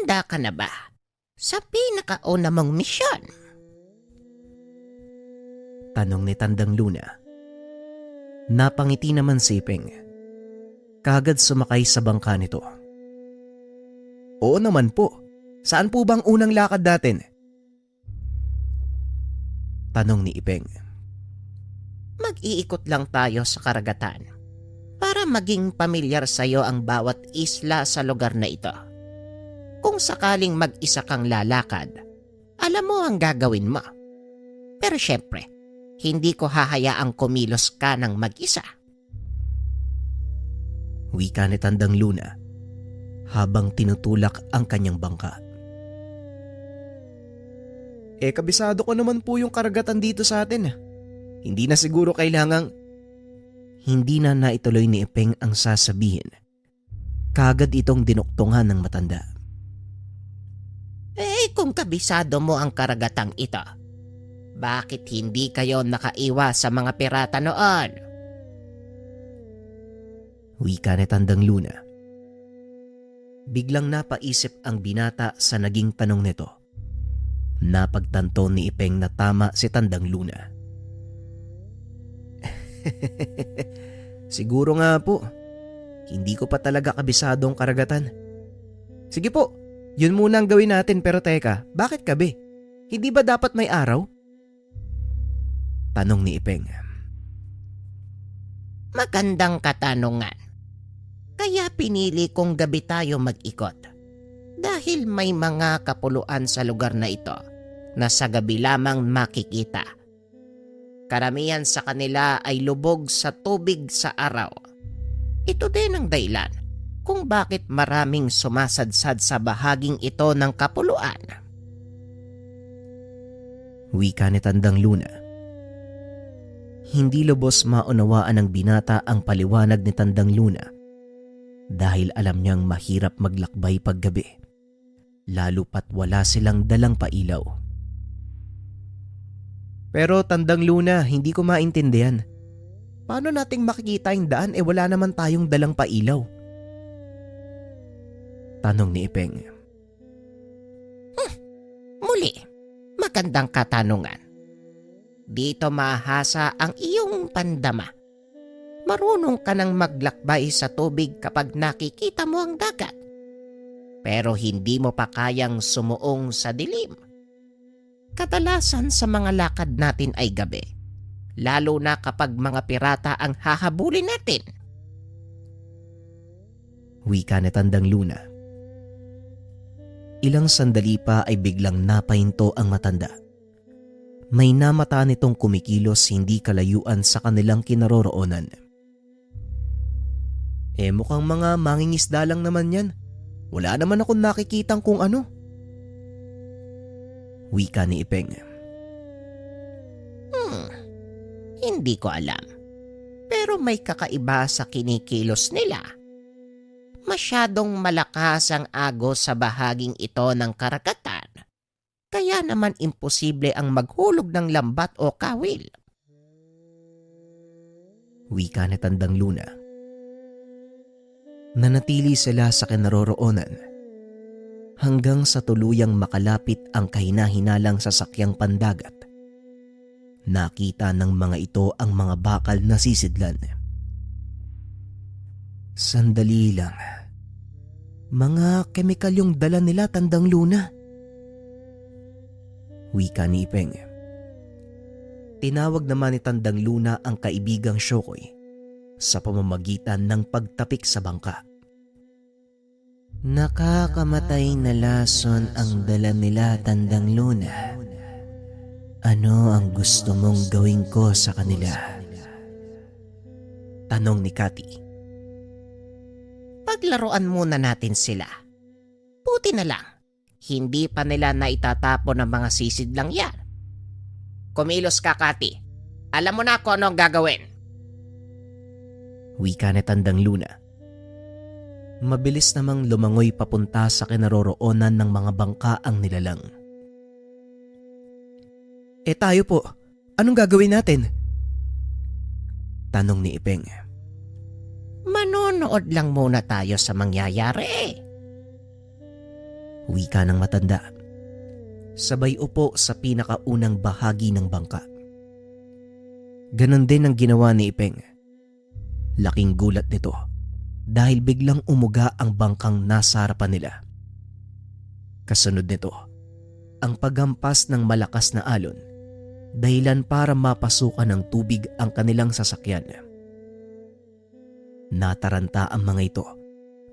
Handa ka na ba sa pinakauna mong misyon? Tanong ni Tandang Luna. Napangiti naman si Ipeng. Kagad sumakay sa bangka nito. Oo naman po. Saan po bang unang lakad natin? Tanong ni Ipeng. Mag-iikot lang tayo sa karagatan para maging pamilyar sa iyo ang bawat isla sa lugar na ito. Kung sakaling mag-isa kang lalakad, alam mo ang gagawin mo. Pero syempre, hindi ko hahayaang kumilos ka ng mag-isa. Wika ni Tandang Luna habang tinutulak ang kanyang bangka. Kabisado ko naman po yung karagatan dito sa atin. Hindi na siguro kailangang... Hindi na naituloy ni Ipeng ang sasabihin. Kagad itong dinuktungan ng matanda. Kung kabisado mo ang karagatang ito, bakit hindi kayo nakaiwas sa mga pirata noon? Wika ni Tandang Luna. Biglang napaisip ang binata sa naging tanong nito. Napagtanto ni Ipeng na tama si Tandang Luna. Siguro nga po. Hindi ko pa talaga kabisado ang karagatan. Sige po, yun muna ang gawin natin, pero teka, bakit gabi? Hindi ba dapat may araw? Tanong ni Ipeng. Magandang katanungan. Kaya pinili kong gabi tayo mag-ikot. Dahil may mga kapuluan sa lugar na ito na sa gabi lamang makikita. Karamihan sa kanila ay lubog sa tubig sa araw. Ito din ang dahilan kung bakit maraming sumasadsad sa bahaging ito ng kapuluan. Wika ni Tandang Luna. Hindi lubos maunawaan ng binata ang paliwanag ni Tandang Luna dahil alam niyang mahirap maglakbay paggabi, lalo pat wala silang dalang pailaw. Pero Tandang Luna, hindi ko maintindihan. Paano nating makikita yung daan wala naman tayong dalang pailaw? Tanong ni Ipeng. Muli, magandang katanungan. Dito mahasa ang iyong pandama. Marunong ka nang maglakbay sa tubig kapag nakikita mo ang dagat. Pero hindi mo pa kayang sumuong sa dilim. Kadalasan sa mga lakad natin ay gabi, lalo na kapag mga pirata ang hahabulin natin. Wika ni Tandang Luna. Ilang sandali pa ay biglang napahinto ang matanda. May namata nitong kumikilos hindi kalayuan sa kanilang kinaroroonan. Mukhang mga mangingisda lang naman yan. Wala naman akong nakikitang kung ano. Wika ni Ipeng. Hindi ko alam. Pero may kakaiba sa kinikilos nila. Masyadong malakas ang agos sa bahaging ito ng karagatan. Kaya naman imposible ang maghulog ng lambat o kawil. Wika ni Tandang Luna. Nanatili sila sa kinaroroonan hanggang sa tuluyang makalapit ang kahina-hinalang sasakyang pandagat. Nakita ng mga ito ang mga bakal na sisidlan. Sandali lang. Mga kemikal yung dala nila, Tandang Luna. Wika ni Ipeng. Tinawag naman ni Tandang Luna ang kaibigang Shokoy sa pamamagitan ng pagtapik sa bangka. Nakakamatay na lason ang dala nila, Tandang Luna. Ano ang gusto mong gawin ko sa kanila? Tanong ni Cathy. Paglaruan muna natin sila. Buti na lang, hindi pa nila naitatapon ng mga sisid lang yan. Kumilos ka, Cathy. Alam mo na kung ano ang gagawin. Wika ni Tandang Luna. Mabilis namang lumangoy papunta sa kinaroroonan ng mga bangka ang nilalang. Tayo po, anong gagawin natin? Tanong ni Ipeng. Manonood lang muna tayo sa mangyayari. Wika ng matanda. Sabay upo sa pinakaunang bahagi ng bangka. Ganon din ang ginawa ni Ipeng. Laking gulat nito dahil biglang umuga ang bangkang nasa harapan nila. Kasunod nito, ang paghampas ng malakas na alon, dahilan para mapasukan ng tubig ang kanilang sasakyan. Nataranta ang mga ito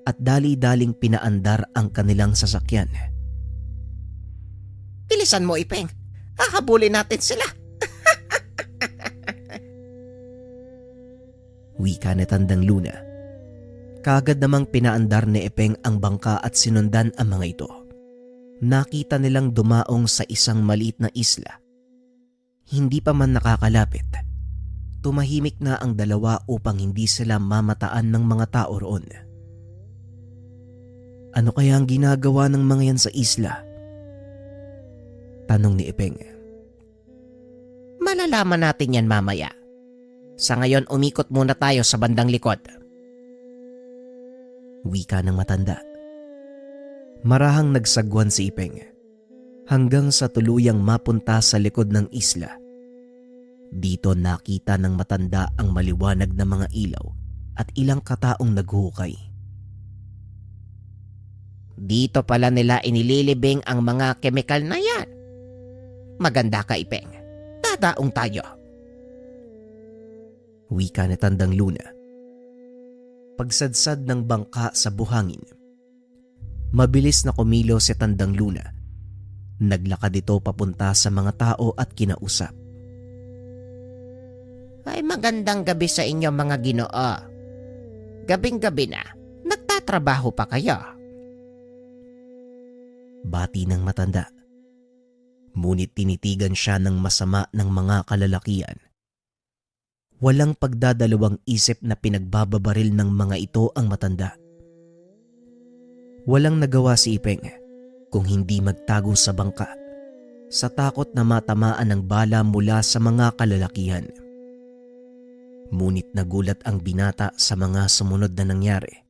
at dali-daling pinaandar ang kanilang sasakyan. Bilisan mo, Ipeng. Hahabulin natin sila. Wika ni Tandang Luna. Kaagad namang pinaandar ni Ipeng ang bangka at sinundan ang mga ito. Nakita nilang dumaong sa isang maliit na isla. Hindi pa man nakakalapit, tumahimik na ang dalawa upang hindi sila mamataan ng mga tao roon. Ano kaya ang ginagawa ng mga yan sa isla? Tanong ni Ipeng. Malalaman natin yan mamaya. Sa ngayon, umikot muna tayo sa bandang likod. Wika ng matanda. Marahang nagsagwan si Ipeng hanggang sa tuluyang mapunta sa likod ng isla. Dito nakita ng matanda ang maliwanag na mga ilaw at ilang kataong naghuhukay. Dito pala nila inililibing ang mga kemikal na yan. Maganda ka, Ipeng. Dadaong tayo. Wika ni Tandang Luna. Pagsadsad ng bangka sa buhangin, mabilis na kumilos si Tandang Luna. Naglakad ito papunta sa mga tao at kinausap. Ay, magandang gabi sa inyo, mga Ginoo. Gabing-gabi na, nagtatrabaho pa kayo. Bati ng matanda. Ngunit tinitigan siya ng masama ng mga kalalakian. Walang pagdadalawang isip na pinagbababaril ng mga ito ang matanda. Walang nagawa si Ipeng kung hindi magtago sa bangka sa takot na matamaan ng bala mula sa mga kalalakihan. Ngunit nagulat ang binata sa mga sumunod na nangyari.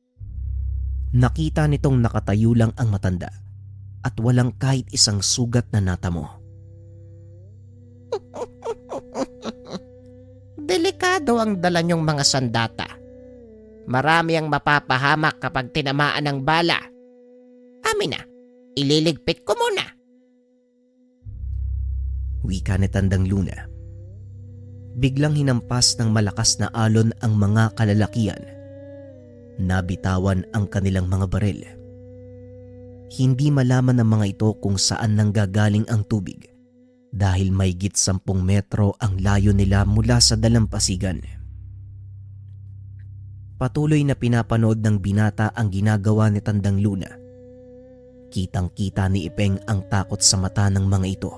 Nakita nitong nakatayo lang ang matanda at walang kahit isang sugat na natamo. Delikado ang dala niyong mga sandata. Marami ang mapapahamak kapag tinamaan ng bala. Amin na, ililigpit ko muna. Wika ni Tandang Luna. Biglang hinampas ng malakas na alon ang mga kalalakian. Nabitawan ang kanilang mga baril. Hindi malaman ng mga ito kung saan nanggagaling ang tubig dahil mahigit 10 metro ang layo nila mula sa dalampasigan. Patuloy na pinapanood ng binata ang ginagawa ni Tandang Luna. Kitang-kita ni Ipeng ang takot sa mata ng mga ito.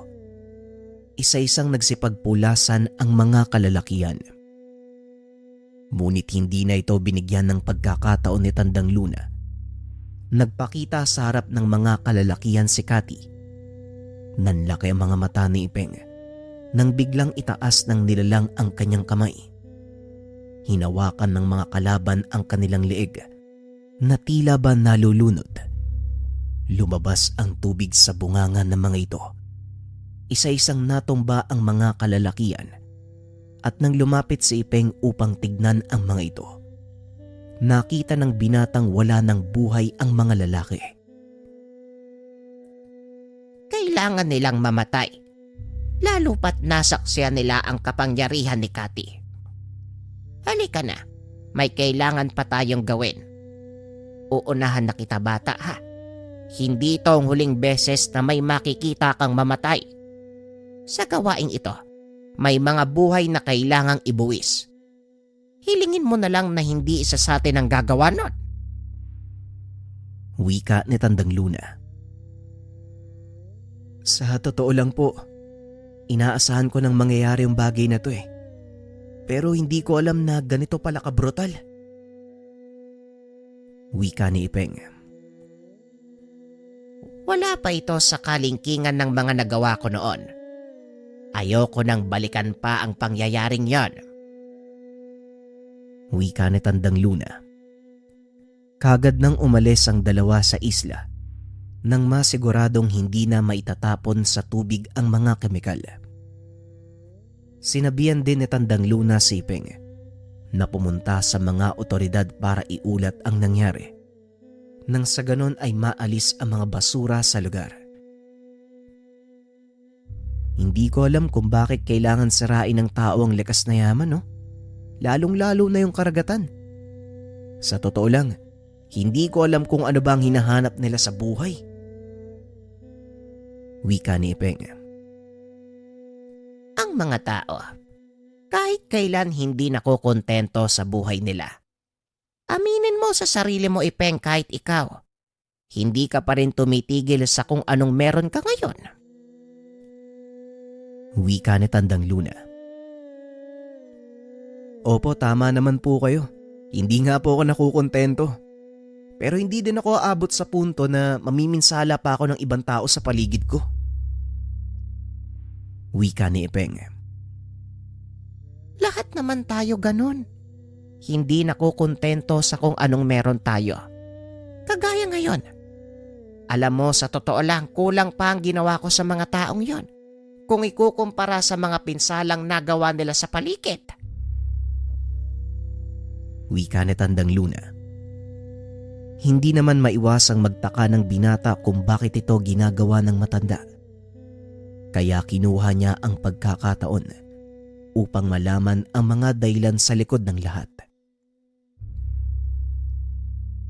Isa-isang nagsipagpulasan ang mga kalalakian. Ngunit hindi na ito binigyan ng pagkakataon ni Tandang Luna. Nagpakita sa harap ng mga kalalakihan si Cathy. Nanlaki ang mga mata ni Ipeng nang biglang itaas ng nilalang ang kanyang kamay. Hinawakan ng mga kalaban ang kanilang leeg na tila ba nalulunod. Lumabas ang tubig sa bunganga ng mga ito. Isa-isang natumba ang mga kalalakian at nang lumapit si Ipeng upang tignan ang mga ito, nakita ng binatang wala ng buhay ang mga lalaki. Kailangan nilang mamatay, lalo pat nasaksiyan nila ang kapangyarihan ni Cathy. Halika na, may kailangan pa tayong gawin. Uunahan na kita, bata, ha? Hindi ito ang huling beses na may makikita kang mamatay. Sa gawaing ito, may mga buhay na kailangang ibuwis. Hilingin mo na lang na hindi isa sa atin ang gagawa nun. Wika ni Tandang Luna. Sa totoo lang po, inaasahan ko nang mangyayari yung bagay na to eh. Pero hindi ko alam na ganito pala kabrutal. Wika ni Ipeng. Wala pa ito sa kalingkingan ng mga nagawa ko noon. Ayoko nang balikan pa ang pangyayaring yon. Wika ni Tandang Luna. Kagad nang umalis ang dalawa sa isla, nang masiguradong hindi na maitatapon sa tubig ang mga kemikal. Sinabihan din ni Tandang Luna si Ipeng na pumunta sa mga otoridad para iulat ang nangyari, nang sa ganon ay maalis ang mga basura sa lugar. Hindi ko alam kung bakit kailangan sirain ng tao ang likas na yaman, no? Lalong-lalo na yung karagatan. Sa totoo lang, hindi ko alam kung ano ba ang hinahanap nila sa buhay. Wika ni Ipeng. Ang mga tao, kahit kailan hindi nakokontento sa buhay nila. Aminin mo sa sarili mo, Ipeng, kahit ikaw, hindi ka pa rin tumitigil sa kung anong meron ka ngayon. Wika ni Tandang Luna. Opo, tama naman po kayo. Hindi nga po ako nakukontento. Pero hindi din ako aabot sa punto na mamiminsala pa ako ng ibang tao sa paligid ko. Wika ni Ipeng. Lahat naman tayo ganun. Hindi nakukontento sa kung anong meron tayo. Kagaya ngayon. Alam mo, sa totoo lang, kulang pa ang ginawa ko sa mga taong yon kung ikukumpara sa mga pinsalang nagawa nila sa paligid. Wika ni Tandang Luna. Hindi naman maiwasang magtaka ng binata kung bakit ito ginagawa ng matanda. Kaya kinuha niya ang pagkakataon upang malaman ang mga dahilan sa likod ng lahat.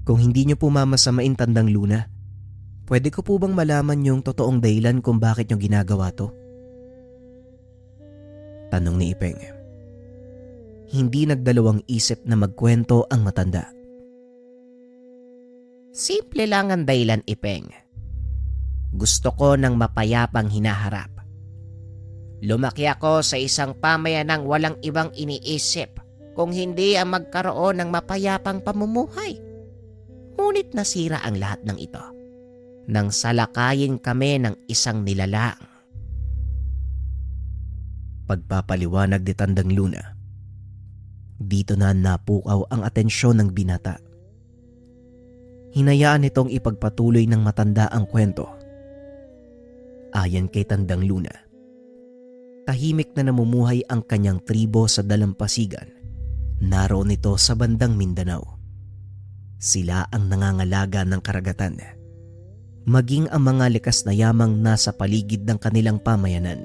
Kung hindi niyo po mamasamain, Tandang Luna, pwede ko po bang malaman yung totoong dahilan kung bakit niyo ginagawa to? Tanong ni Ipeng. Hindi nagdalawang isip na magkwento ang matanda. Simple lang ang dahilan, Ipeng. Gusto ko ng mapayapang hinaharap. Lumaki ako sa isang pamayanang walang ibang iniisip kung hindi ang magkaroon ng mapayapang pamumuhay. Ngunit nasira ang lahat ng ito nang salakayin kami ng isang nilalang. Pagpapaliwanag ni Tandang Luna. Dito na napukaw ang atensyon ng binata. Hinayaan nitong ipagpatuloy ng matanda ang kwento. Ayon kay Tandang Luna, tahimik na namumuhay ang kanyang tribo sa dalampasigan. Naroon ito sa bandang Mindanao. Sila ang nangangalaga ng karagatan, maging ang mga likas na yamang nasa paligid ng kanilang pamayanan.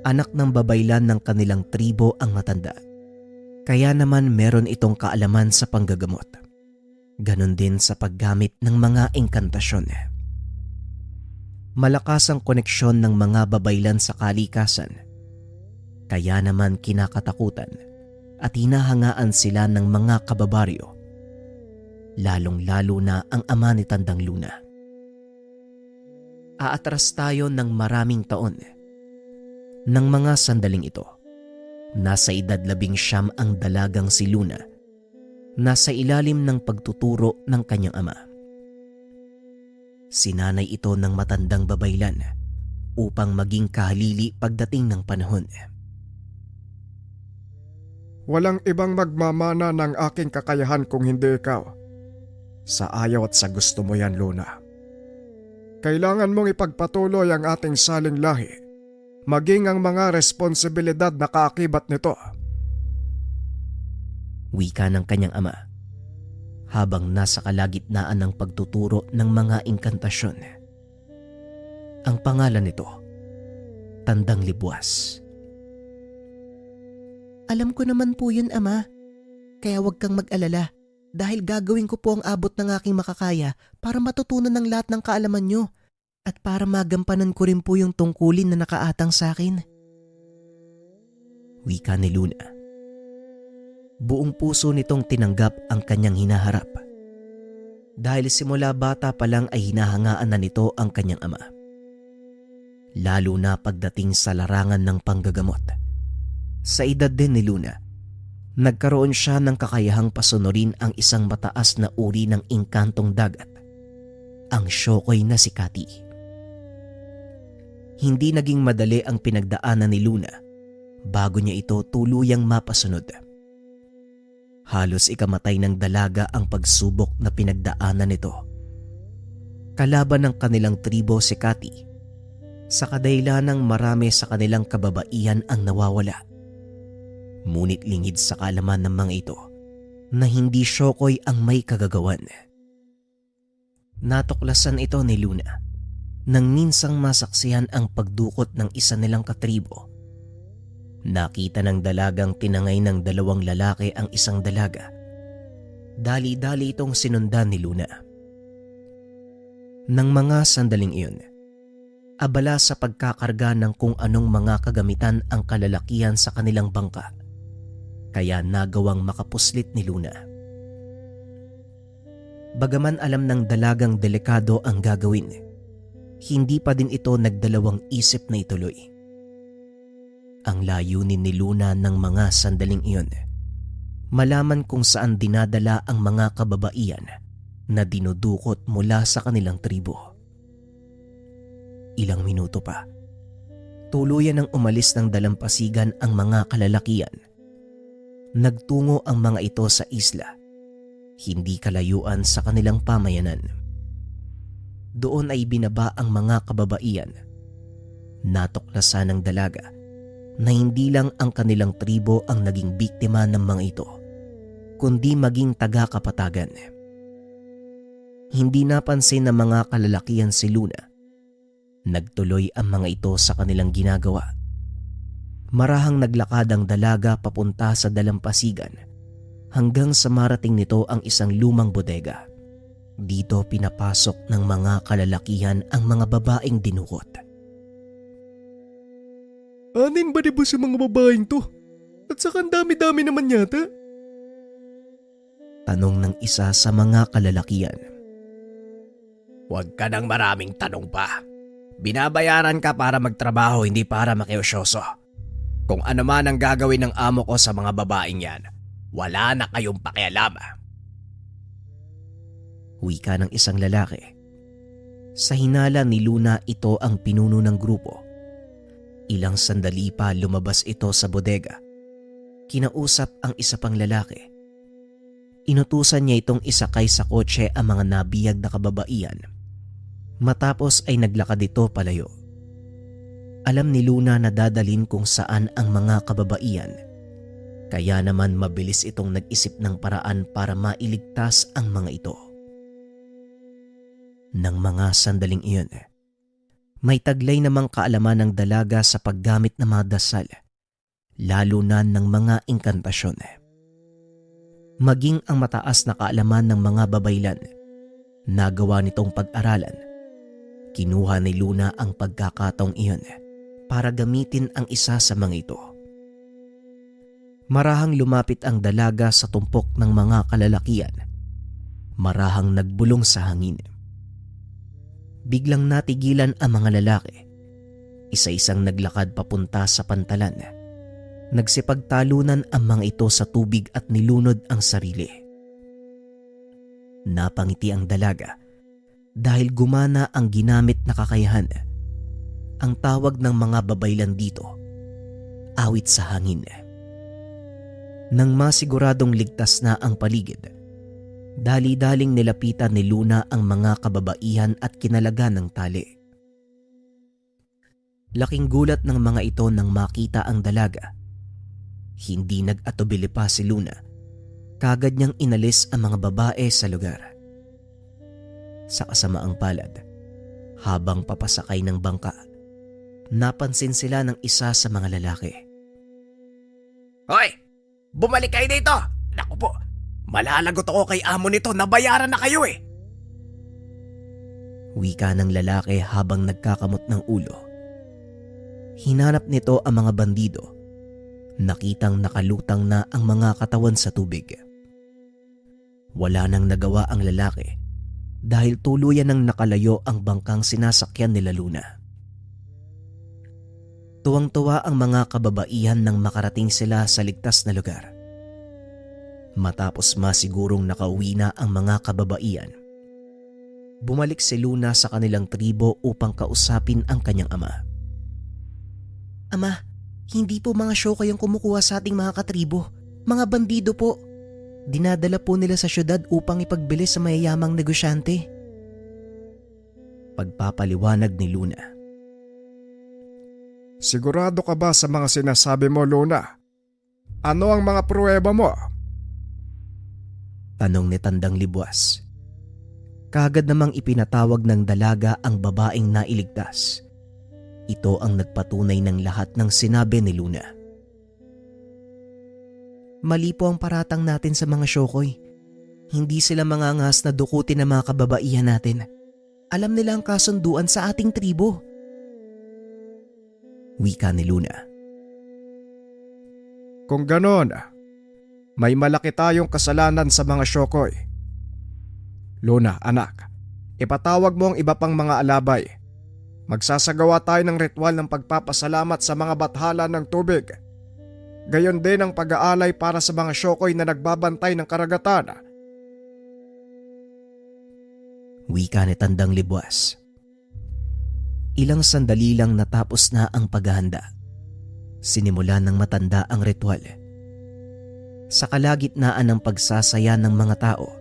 Anak ng babaylan ng kanilang tribo ang matanda. Kaya naman meron itong kaalaman sa panggagamot. Ganon din sa paggamit ng mga engkantasyon. Malakas ang koneksyon ng mga babaylan sa kalikasan. Kaya naman kinakatakutan at hinahangaan sila ng mga kababaryo. Lalong-lalo na ang ama ni Tandang Luna. Aatras tayo ng maraming taon. Nang mga sandaling ito, nasa edad 19 ang dalagang si Luna, nasa ilalim ng pagtuturo ng kanyang ama. Sinanay ito ng matandang babaylan upang maging kahalili pagdating ng panahon. Walang ibang magmamana ng aking kakayahan kung hindi ikaw. Sa ayaw at sa gusto mo yan, Luna. Kailangan mong ipagpatuloy ang ating saling lahi, maging ang mga responsibilidad na kaakibat nito. Wika ng kanyang ama habang nasa kalagitnaan ng pagtuturo ng mga engkantasyon. Ang pangalan nito, Tandang Libuas. Alam ko naman po yun, Ama. Kaya huwag kang mag-alala dahil gagawin ko po ang abot ng aking makakaya para matutunan ng lahat ng kaalaman nyo at para magampanan ko rin po yung tungkulin na nakaatang sa akin. Wika ni Luna. Buong puso nitong tinanggap ang kanyang hinaharap. Dahil simula bata pa lang ay hinahangaan na nito ang kanyang ama. Lalo na pagdating sa larangan ng panggagamot. Sa edad din ni Luna, nagkaroon siya ng kakayahang pasunurin ang isang mataas na uri ng engkantong dagat, ang Shokoy na si Kati. Hindi naging madali ang pinagdaanan ni Luna bago niya ito tuluyang mapasunod. Halos ikamatay ng dalaga ang pagsubok na pinagdaanan nito. Kalaban ng kanilang tribo si Cathy. Sa kadahilanang marami sa kanilang kababaihan ang nawawala. Ngunit lingid sa kaalaman ng mga ito na hindi Shokoy ang may kagagawan. Natuklasan ito ni Luna nang minsang masaksihan ang pagdukot ng isa nilang katribo. Nakita ng dalagang tinangay ng dalawang lalaki ang isang dalaga. Dali-dali itong sinundan ni Luna. Nang mga sandaling iyon, abala sa pagkakarga ng kung anong mga kagamitan ang kalalakihan sa kanilang bangka, kaya nagawang makapuslit ni Luna. Bagaman alam ng dalagang delikado ang gagawin, hindi pa din ito nagdalawang isip na ituloy. Ang layunin ni Luna ng mga sandaling iyon, malaman kung saan dinadala ang mga kababaihan na dinudukot mula sa kanilang tribo. Ilang minuto pa, tuluyan ng umalis ng dalampasigan ang mga kalalakihan. Nagtungo ang mga ito sa isla, hindi kalayuan sa kanilang pamayanan. Doon ay binaba ang mga kababaihan. Natuklasan ng dalaga na hindi lang ang kanilang tribo ang naging biktima ng mga ito, kundi maging taga-kapatagan. Hindi napansin ng mga kalalakihan si Luna. Nagtuloy ang mga ito sa kanilang ginagawa. Marahang naglakad ang dalaga papunta sa dalampasigan hanggang sa marating nito ang isang lumang bodega. Dito pinapasok ng mga kalalakihan ang mga babaeng dinukot. Anin ba diba sa mga babaeng to? At saka ang dami-dami naman yata. Tanong ng isa sa mga kalalakihan. Huwag ka ng maraming tanong pa. Binabayaran ka para magtrabaho, hindi para makiusyoso. Kung ano man ang gagawin ng amo ko sa mga babaeng yan, wala na kayong pakialam. Wika ng isang lalaki. Sa hinala ni Luna, ito ang pinuno ng grupo. Ilang sandali pa lumabas ito sa bodega. Kinausap ang isa pang lalaki. Inutusan niya itong isakay sa kotse ang mga nabiyag na kababaihan. Matapos ay naglakad ito palayo. Alam ni Luna na dadalhin kung saan ang mga kababaihan. Kaya naman mabilis itong nag-isip ng paraan para mailigtas ang mga ito. Nang mga sandaling iyon, may taglay namang kaalaman ng dalaga sa paggamit ng mga dasal, lalo na ng mga inkantasyon. Maging ang mataas na kaalaman ng mga babaylan, nagawa nitong pag-aralan. Kinuha ni Luna ang pagkakataong iyon para gamitin ang isa sa mga ito. Marahang lumapit ang dalaga sa tumpok ng mga kalalakihan. Marahang nagbulong sa hangin. Biglang natigilan ang mga lalaki. Isa-isang naglakad papunta sa pantalan. Nagsipagtalunan ang mga ito sa tubig at nilunod ang sarili. Napangiti ang dalaga dahil gumana ang ginamit na kakayahan. Ang tawag ng mga babaylan dito, awit sa hangin. Nang masiguradong ligtas na ang paligid, dali-daling nilapitan ni Luna ang mga kababaihan at kinalagan ng tali. Laking gulat ng mga ito nang makita ang dalaga. Hindi nag-atubili pa si Luna. Kagad niyang inalis ang mga babae sa lugar. Sa kasamaang palad, habang papasakay ng bangka, napansin sila ng isa sa mga lalaki. Hoy! Bumalik kayo dito! Naku po, malalagot ako kay amo nito, nabayaran na kayo eh! Wika ng lalaki habang nagkakamot ng ulo. Hinanap nito ang mga bandido. Nakitang nakalutang na ang mga katawan sa tubig. Wala nang nagawa ang lalaki dahil tuluyan nang nakalayo ang bangkang sinasakyan nila Luna. Tuwang-tuwa ang mga kababaihan nang makarating sila sa ligtas na lugar. Matapos masigurong nakauwi na ang mga kababaihan, bumalik si Luna sa kanilang tribo upang kausapin ang kanyang ama. Ama, hindi po mga Shokoy ang kumukuha sa ating mga katribo. Mga bandido po. Dinadala po nila sa syudad upang ipagbili sa mayayamang negosyante. Pagpapaliwanag ni Luna. Sigurado ka ba sa mga sinasabi mo, Luna? Ano ang mga pruweba mo? Tanong ni Tandang Libuas. Kaagad namang ipinatawag ng dalaga ang babaeng nailigtas. Ito ang nagpatunay ng lahat ng sinabi ni Luna. Mali po ang paratang natin sa mga Shokoy. Hindi sila mangangas na dukutin ang mga kababaihan natin. Alam nila ang kasunduan sa ating tribo. Wika ni Luna. Kung ganon, may malaki tayong kasalanan sa mga Shokoy. Luna, anak, ipatawag mo ang iba pang mga alabay. Magsasagawa tayo ng ritual ng pagpapasalamat sa mga bathala ng tubig. Gayon din ang pag-aalay para sa mga Shokoy na nagbabantay ng karagatan. Wika ni Tandang Libuas. Ilang sandali lang natapos na ang paghahanda. Sinimula ng matanda ang ritual. Sa kalagitnaan ng pagsasaya ng mga tao,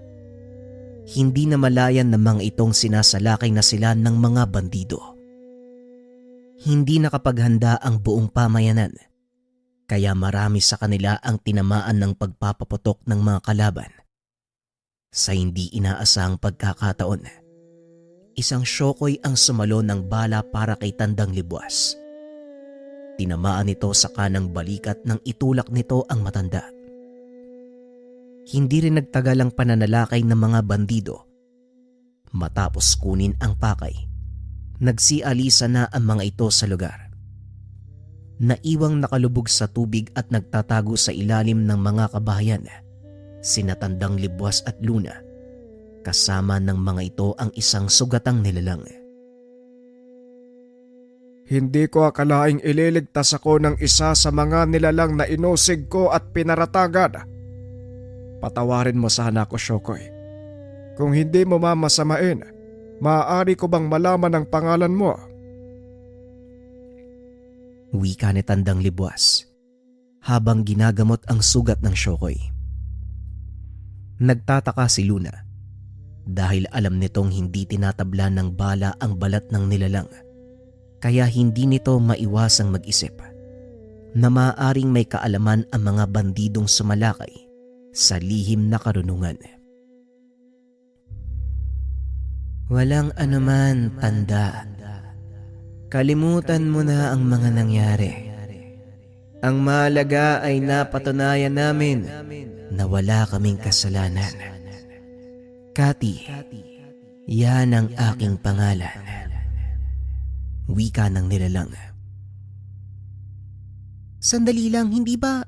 hindi na malayan ng mga itong sinasalakay na sila ng mga bandido. Hindi nakapaghanda ang buong pamayanan, kaya marami sa kanila ang tinamaan ng pagpapaputok ng mga kalaban. Sa hindi inaasahang pagkakataon, isang Shokoy ang sumalo ng bala para kay Tandang Libuas. Tinamaan ito sa kanang balikat nang itulak nito ang matanda. Hindi rin nagtagal ang pananalakay ng mga bandido. Matapos kunin ang pakay, nagsialisa na ang mga ito sa lugar. Naiwang nakalubog sa tubig at nagtatago sa ilalim ng mga kabahayan, sina Tandang Libuas at Luna. Kasama ng mga ito ang isang sugatang nilalang. Hindi ko akalaing ililigtas ako ng isa sa mga nilalang na inusig ko at pinaratagan. Patawarin mo sana ako, Shokoy. Kung hindi mo mamasamain, maaari ko bang malaman ang pangalan mo? Wika ni Tandang Libuas habang ginagamot ang sugat ng Shokoy. Nagtataka si Luna dahil alam nitong hindi tinatabla ng bala ang balat ng nilalang, kaya hindi nito maiwasang mag-isip na maaaring may kaalaman ang mga bandidong sumalakay sa lihim na karunungan. Walang anuman, tanda. Kalimutan mo na ang mga nangyari. Ang mahalaga ay napatunayan namin na wala kaming kasalanan. Kati, yan ang aking pangalan. Wika ng nilalang. Sandali lang, hindi ba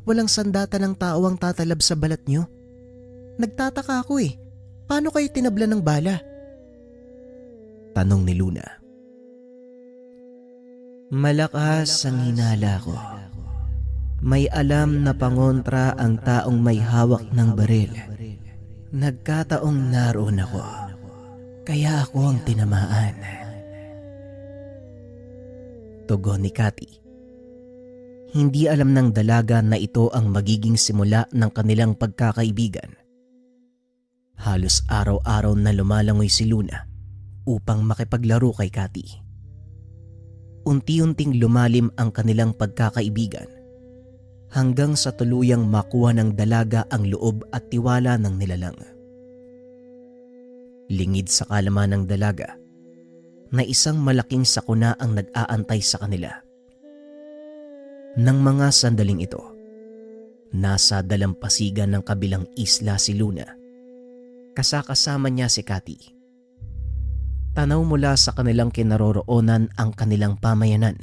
walang sandata ng tao ang tatalab sa balat nyo? Nagtataka ako eh. Paano kayo tinabla ng bala? Tanong ni Luna. Malakas ang hinala ko. May alam na pangontra ang taong may hawak ng baril. Nagkataong naroon ako. Kaya ako ang tinamaan. Tugon ni Kati. Hindi alam ng dalaga na ito ang magiging simula ng kanilang pagkakaibigan. Halos araw-araw na lumalangoy si Luna upang makipaglaro kay Kati. Unti-unting lumalim ang kanilang pagkakaibigan hanggang sa tuluyang makuha ng dalaga ang loob at tiwala ng nilalang. Lingid sa kalaman ng dalaga na isang malaking sakuna ang nag-aantay sa kanila. Nang mga sandaling ito, nasa dalampasigan ng kabilang isla si Luna. Kasakasama niya si Kati. Tanaw mula sa kanilang kinaroroonan ang kanilang pamayanan.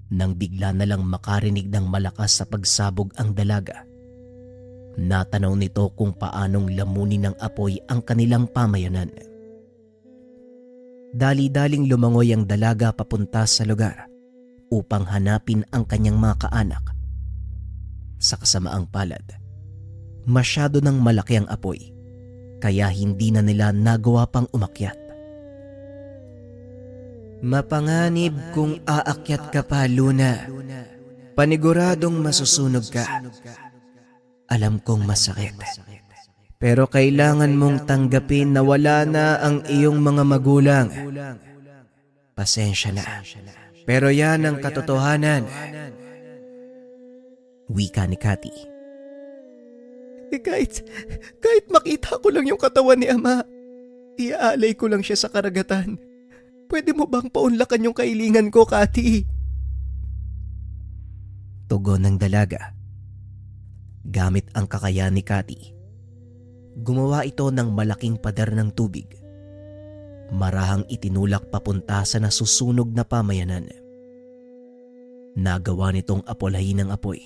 Nang bigla na lang makarinig ng malakas sa pagsabog ang dalaga, natanaw nito kung paanong lamunin ng apoy ang kanilang pamayanan. Dali-daling lumangoy ang dalaga papunta sa lugar upang hanapin ang kanyang mga kaanak. Sa kasamaang palad, masyado nang malaki ang apoy, kaya hindi na nila nagawa pang umakyat. Mapanganib kung aakyat ka pa, Luna. Paniguradong masusunog ka. Alam kong masakit, Pero kailangan mong tanggapin na wala na ang iyong mga magulang. Pasensya na. Pero yan ang katotohanan. Wika ni Cathy. Kahit makita ko lang yung katawan ni Ama, iaalay ko lang siya sa karagatan. Pwede mo bang paunlakan yung kailingan ko, Cathy? Tugon ng dalaga. Gamit ang kakayahan ni Cathy, gumawa ito ng malaking pader ng tubig. Marahang itinulak papunta sa nasusunog na pamayanan. Nagawa nitong apolahin ng apoy.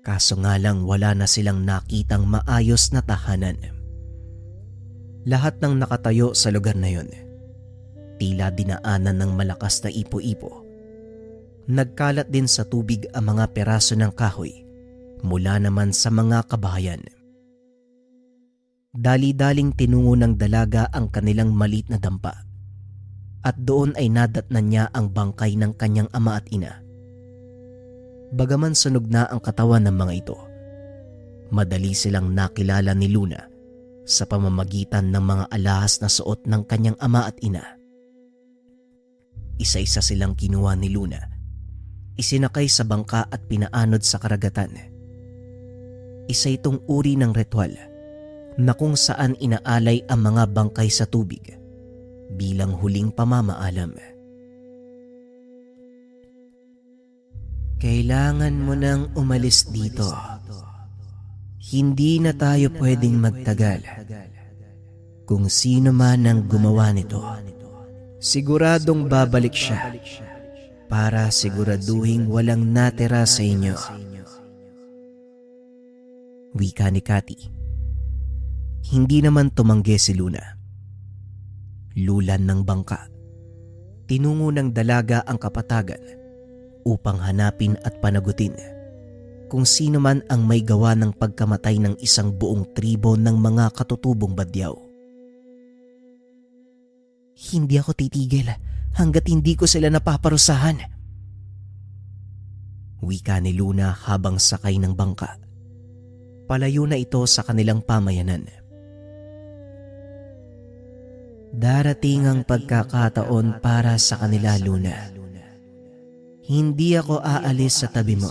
Kaso nga lang wala na silang nakitang maayos na tahanan. Lahat ng nakatayo sa lugar na yon, tila dinaanan ng malakas na ipo-ipo. Nagkalat din sa tubig ang mga peraso ng kahoy mula naman sa mga kabahayan. Dali-daling tinungo ng dalaga ang kanilang maliit na dampa at doon ay nadatnan niya ang bangkay ng kanyang ama at ina. Bagaman sunog na ang katawan ng mga ito, madali silang nakilala ni Luna sa pamamagitan ng mga alahas na suot ng kanyang ama at ina. Isa-isa silang kinuha ni Luna, isinakay sa bangka at pinaanod sa karagatan. Isa itong uri ng ritual na kung saan inaalay ang mga bangkay sa tubig bilang huling pamamaalam. Kailangan mo nang umalis dito. Hindi na tayo pwedeng magtagal. Kung sino man ang gumawa nito, siguradong babalik siya para siguraduhing walang natira sa inyo. Wika ni Cathy. Hindi naman tumanggi si Luna. Lulan ng bangka. Tinungo ng dalaga ang kapatagan upang hanapin at panagutin kung sino man ang may gawa ng pagkamatay ng isang buong tribo ng mga katutubong badyaw. Hindi ako titigil hanggat hindi ko sila napaparusahan. Wika ni Luna habang sakay ng bangka. Palayo na ito sa kanilang pamayanan. Darating ang pagkakataon para sa kanila, Luna. Hindi ako aalis sa tabi mo.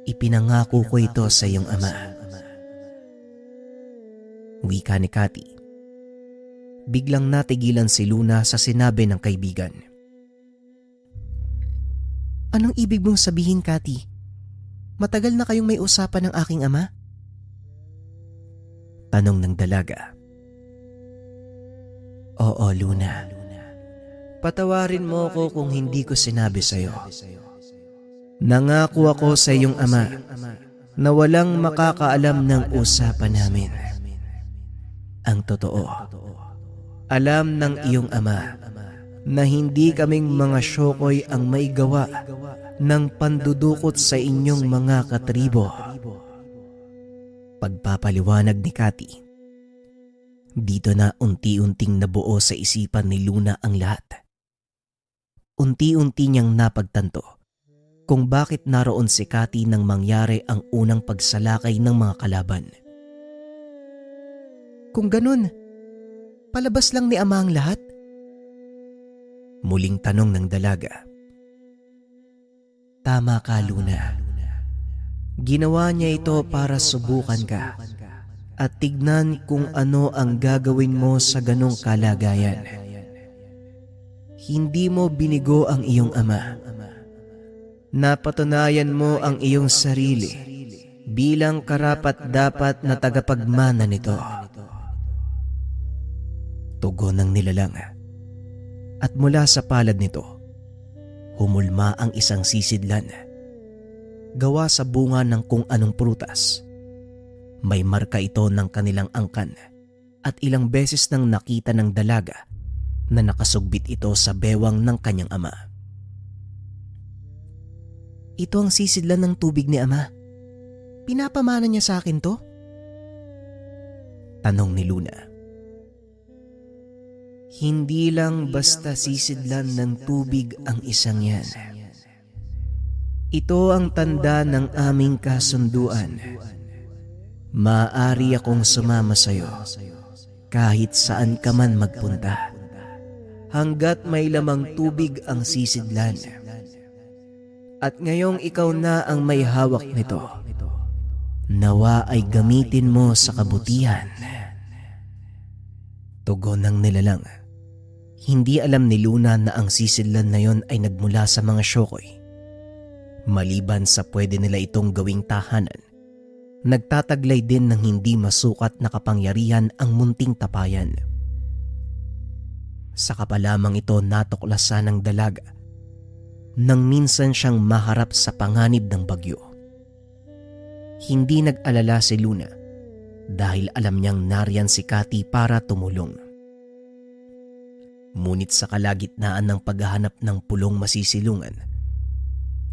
Ipinangako ko ito sa iyong ama. Wika ni Cathy. Biglang natigilan si Luna sa sinabi ng kaibigan. Anong ibig mong sabihin, Cathy? Matagal na kayong may usapan ng aking ama? Tanong ng dalaga. Oo, Luna. Patawarin mo ko kung hindi ko sinabi sa iyo. Nangako ako sa iyong ama na walang makakaalam ng usapan namin. Ang totoo, alam ng iyong ama na hindi kaming mga syokoy ang may gawa ng pandudukot sa inyong mga katribo. Pagpapaliwanag ni Cathy. Dito na unti-unting nabuo sa isipan ni Luna ang lahat. Unti-unti niyang napagtanto kung bakit naroon si Cathy nang mangyari ang unang pagsalakay ng mga kalaban. Kung ganun, palabas lang ni Ama ang lahat? Muling tanong ng dalaga. Tama ka, Luna. Ginawa niya ito para subukan ka at tignan kung ano ang gagawin mo sa ganong kalagayan. Hindi mo binigo ang iyong ama. Napatunayan mo ang iyong sarili bilang karapat-dapat na tagapagmana nito. Tugon ng nilalang. At mula sa palad nito, humulma ang isang sisidlan. Gawa sa bunga ng kung anong prutas. May marka ito ng kanilang angkan at ilang beses nang nakita ng dalaga na nakasugbit ito sa bewang ng kanyang ama. Ito ang sisidlan ng tubig ni Ama. Pinapamana niya sa akin to? Tanong ni Luna. Hindi lang basta sisidlan ng tubig ang isang yan. Ito ang tanda ng aming kasunduan. Maaari akong sumama sa'yo kahit saan ka man magpunta, hanggat may lamang tubig ang sisidlan. At ngayong ikaw na ang may hawak nito, nawa ay gamitin mo sa kabutihan. Tugon ng nilalang. Hindi alam ni Luna na ang sisidlan na yon ay nagmula sa mga Shokoy. Maliban sa pwede nila itong gawing tahanan, nagtataglay din ng hindi masukat na kapangyarihan ang munting tapayan. Saka pa lamang ito natuklasan ng dalaga nang minsan siyang maharap sa panganib ng bagyo. Hindi nag-alala si Luna dahil alam niyang nariyan si Cathy para tumulong. Ngunit sa kalagitnaan ng paghahanap ng pulong masisilungan,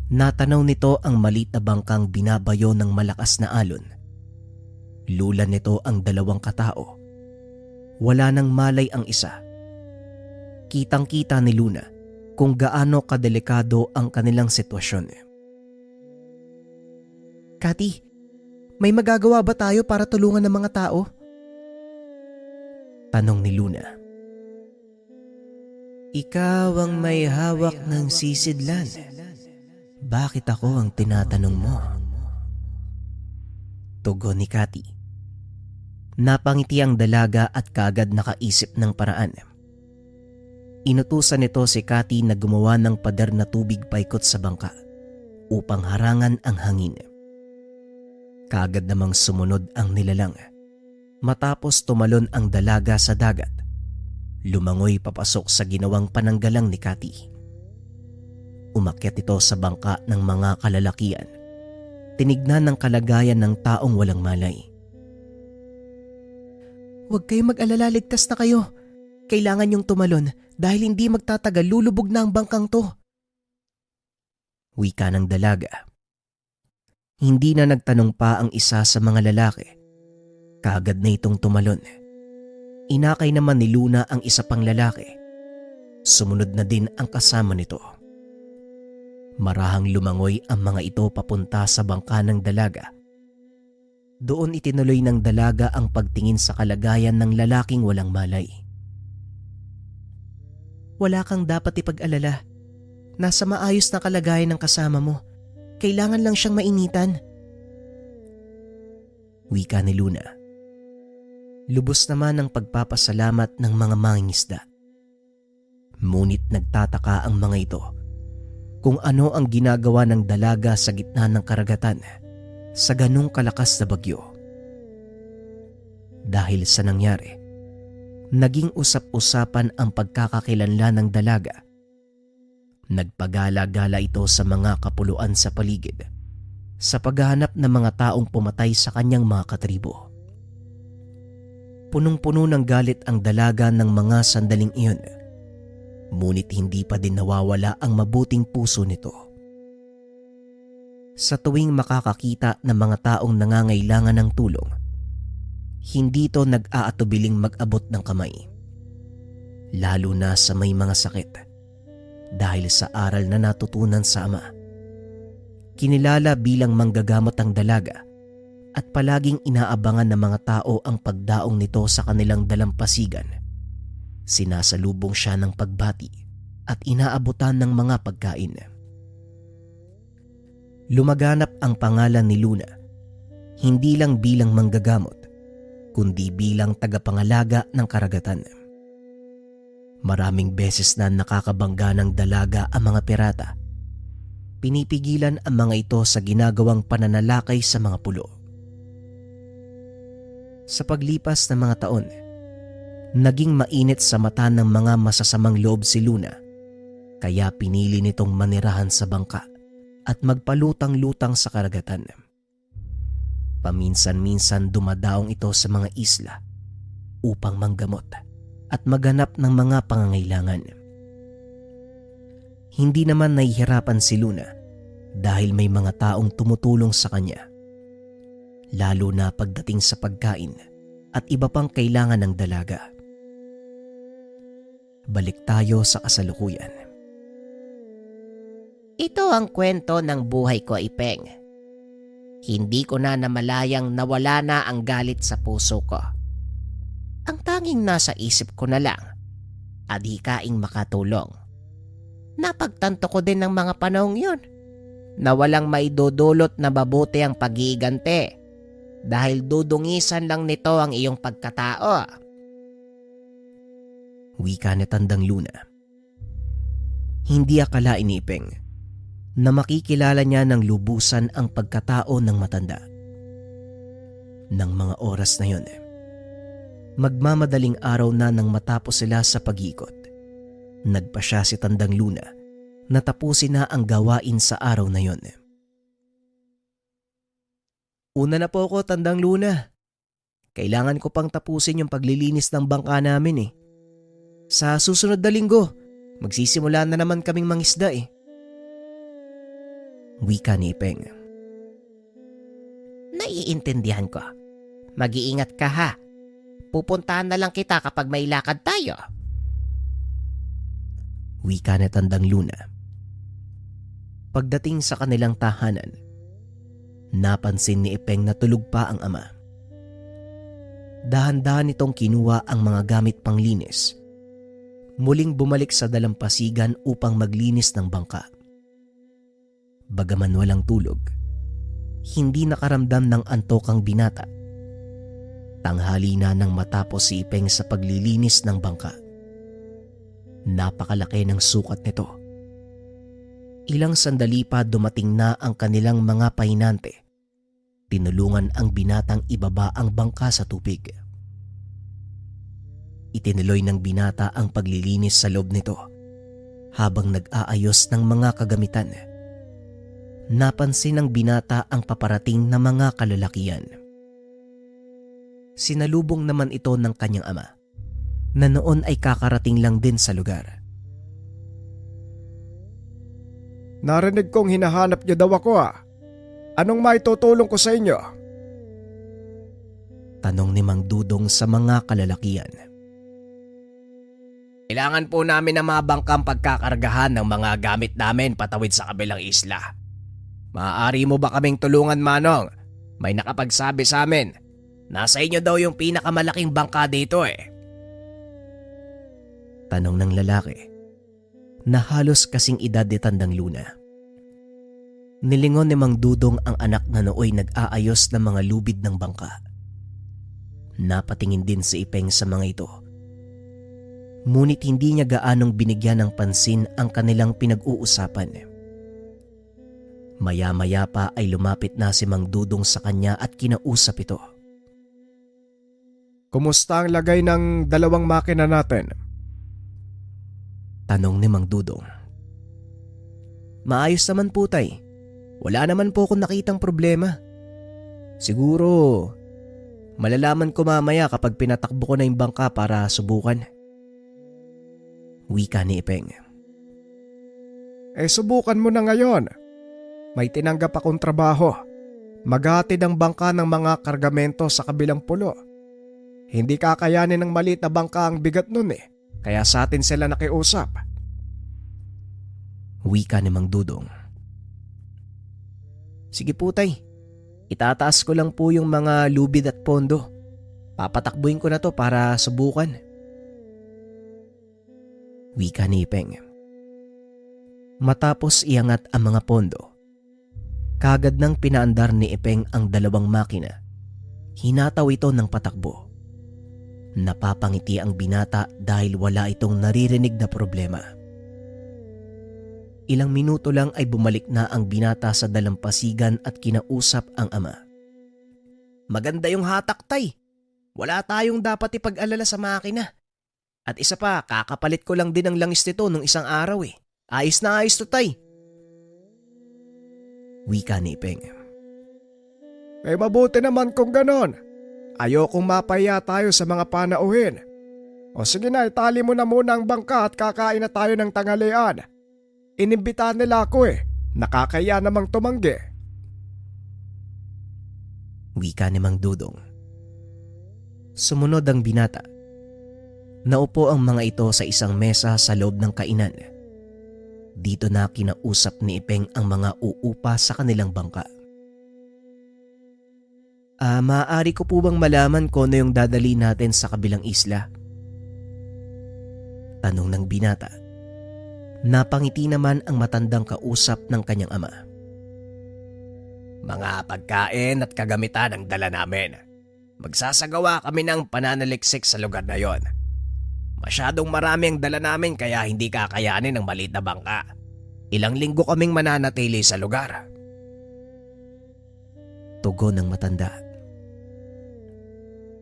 natanaw nito ang maliit na bangkang binabayo ng malakas na alon. Lulan nito ang dalawang katao. Wala nang malay ang isa. Kitang-kita ni Luna kung gaano kadelikado ang kanilang sitwasyon. Cathy, may magagawa ba tayo para tulungan ng mga tao? Tanong ni Luna. Ikaw ang may hawak ng sisidlan. Bakit ako ang tinatanong mo? Tugon ni Cathy. Napangiti ang dalaga at kaagad nakaisip ng paraan. Inutusan nito si Cathy na gumawa ng pader na tubig paikot sa bangka upang harangan ang hangin. Kaagad namang sumunod ang nilalang. Matapos tumalon ang dalaga sa dagat, lumangoy papasok sa ginawang pananggalang ni Cathy. Umakyat ito sa bangka ng mga kalalakian. Tinignan ng kalagayan ng taong walang malay. Huwag kayong mag-alala, ligtas na kayo. Kailangan yung tumalon dahil hindi magtatagal lulubog na ang bangkang to. Wika ng dalaga. Hindi na nagtanong pa ang isa sa mga lalaki. Kaagad na itong tumalon. Inakay naman ni Luna ang isa pang lalaki. Sumunod na din ang kasama nito. Marahang lumangoy ang mga ito papunta sa bangka ng dalaga. Doon itinuloy ng dalaga ang pagtingin sa kalagayan ng lalaking walang malay. Wala kang dapat ipag-alala. Nasa maayos na kalagayan ng kasama mo. Kailangan lang siyang mainitan. Wika ni Luna. Lubos naman ang pagpapasalamat ng mga mangingisda. Ngunit nagtataka ang mga ito kung ano ang ginagawa ng dalaga sa gitna ng karagatan sa ganung kalakas na bagyo. Dahil sa nangyari, naging usap-usapan ang pagkakakilanlan ng dalaga. Nagpagala-gala ito sa mga kapuluan sa paligid sa paghahanap ng mga taong pumatay sa kanyang mga katribo. Punong-puno ng galit ang dalaga ng mga sandaling iyon, ngunit hindi pa din nawawala ang mabuting puso nito. Sa tuwing makakakita ng mga taong nangangailangan ng tulong, hindi ito nag-aatubiling mag-abot ng kamay. Lalo na sa may mga sakit. Dahil sa aral na natutunan sa ama, kinilala bilang manggagamot ang dalaga at palaging inaabangan ng mga tao ang pagdaong nito sa kanilang dalampasigan. Sinasalubong siya ng pagbati at inaabutan ng mga pagkain. Lumaganap ang pangalan ni Luna, hindi lang bilang manggagamot, kundi bilang tagapangalaga ng karagatan. Maraming beses na nakakabangga ng dalaga ang mga pirata. Pinipigilan ang mga ito sa ginagawang pananalakay sa mga pulo. Sa paglipas ng mga taon, naging mainit sa mata ng mga masasamang loob si Luna, kaya pinili nitong manirahan sa bangka at magpalutang-lutang sa karagatan. Paminsan-minsan dumadaong ito sa mga isla upang manggamot at maghanap ng mga pangangailangan. Hindi naman nahihirapan si Luna dahil may mga taong tumutulong sa kanya, lalo na pagdating sa pagkain at iba pang kailangan ng dalaga. Balik tayo sa kasalukuyan. Ito ang kwento ng buhay ko, Ipeng. Hindi ko na namalayang nawala na ang galit sa puso ko. Ang tanging nasa isip ko na lang, adhikaing makatulong. Napagtanto ko din ng mga panahong yun na walang maidudulot na mabuti ang pag-iigante dahil dudungisan lang nito ang iyong pagkatao. Wika ni Tandang Luna. Hindi akalain ni Ipeng na makikilala niya ng lubusan ang pagkatao ng matanda. Nang mga oras na yun, magmamadaling araw na nang matapos sila sa pag-ikot. Nagpa siya si Tandang Luna na tapusin na ang gawain sa araw na yon. Una na po ako, Tandang Luna. Kailangan ko pang tapusin yung paglilinis ng bangka namin eh. Sa susunod na linggo, magsisimula na naman kaming mangisda eh. Wika ni Ipeng. Naiintindihan ko. Mag-iingat ka ha. Pupuntahan na lang kita kapag may lakad tayo. Wika ni Tandang Luna. Pagdating sa kanilang tahanan, napansin ni Ipeng na tulog pa ang ama. Dahan-dahan nitong kinuha ang mga gamit panglinis. Muling bumalik sa dalampasigan upang maglinis ng bangka. Bagaman walang tulog, hindi nakaramdam ng antok ang binata. Tanghali na nang matapos si Ipeng sa paglilinis ng bangka. Napakalaki ng sukat nito. Ilang sandali pa dumating na ang kanilang mga pahinante. Tinulungan ang binatang ibaba ang bangka sa tubig. Itinuloy ng binata ang paglilinis sa loob nito habang nag-aayos ng mga kagamitan. Napansin ng binata ang paparating na mga kalalakian. Sinalubong naman ito ng kanyang ama na noon ay kakarating lang din sa lugar. Narinig kong hinahanap niyo daw ako Anong maitutulong ko sa inyo? Tanong ni Mang Dudong sa mga kalalakian. Kailangan po namin ng mga bangkang pagkakargahan ng mga gamit namin patawid sa kabilang isla. Maaari mo ba kaming tulungan, Manong? May nakapagsabi sa amin. Nasa inyo daw yung pinakamalaking bangka dito eh. Tanong ng lalaki na halos kasing edad ni Tandang Luna. Nilingon ni Mang Dudong ang anak na nooy nag-aayos ng mga lubid ng bangka. Napatingin din si Ipeng sa mga ito. Ngunit hindi niya gaanong binigyan ng pansin ang kanilang pinag-uusapan. Maya-maya pa ay lumapit na si Mang Dudong sa kanya at kinausap ito. Kumusta ang lagay ng dalawang makina natin? Tanong ni Mang Dudong. Maayos naman po, tay. Wala naman po akong nakitang problema. Siguro, malalaman ko mamaya kapag pinatakbo ko na yung bangka para subukan. Wika ni Ipeng. Subukan mo na ngayon. May tinanggap akong trabaho. Maghatid ang bangka ng mga kargamento sa kabilang pulo. Hindi kakayanin ng maliit na bangka ang bigat nun eh. Kaya sa atin sila nakiusap. Wika ni Mang Dudong. Sige po, tay. Itataas ko lang po yung mga lubid at pondo. Papatakbuhin ko na to para subukan. Wika ni Ipeng. Matapos iangat ang mga pondo, kagad nang pinaandar ni Ipeng ang dalawang makina. Hinataw ito ng patakbo. Napapangiti ang binata dahil wala itong naririnig na problema. Ilang minuto lang ay bumalik na ang binata sa dalampasigan at kinausap ang ama. Maganda yung hatak, tay. Wala tayong dapat ipag-alala sa makina. At isa pa, kakapalit ko lang din ang langis nito nung isang araw eh. Ayos na ayos to, tay. Wika ni Ipeng. Mabuti naman kung ganon. Ayokong mapaya tayo sa mga panauhin. O sige na, itali mo na muna ang bangka at kakain na tayo ng tanghalian. Inimbitahan nila ako eh. Nakakaya namang tumanggi. Wika ni Mang Dudong. Sumunod ang binata. Naupo ang mga ito sa isang mesa sa loob ng kainan. Dito na kinausap ni Ipeng ang mga uupa sa kanilang bangka. Maaari ko po bang malaman kung ano yung dadali natin sa kabilang isla? Tanong ng binata. Napangiti naman ang matandang kausap ng kanyang ama. Mga pagkain at kagamitan ang dala namin. Magsasagawa kami ng pananaliksik sa lugar na yon. Masyadong marami ang dala namin kaya hindi kakayanin ng maliit na bangka. Ilang linggo kaming mananatili sa lugar. Tugon ng matanda.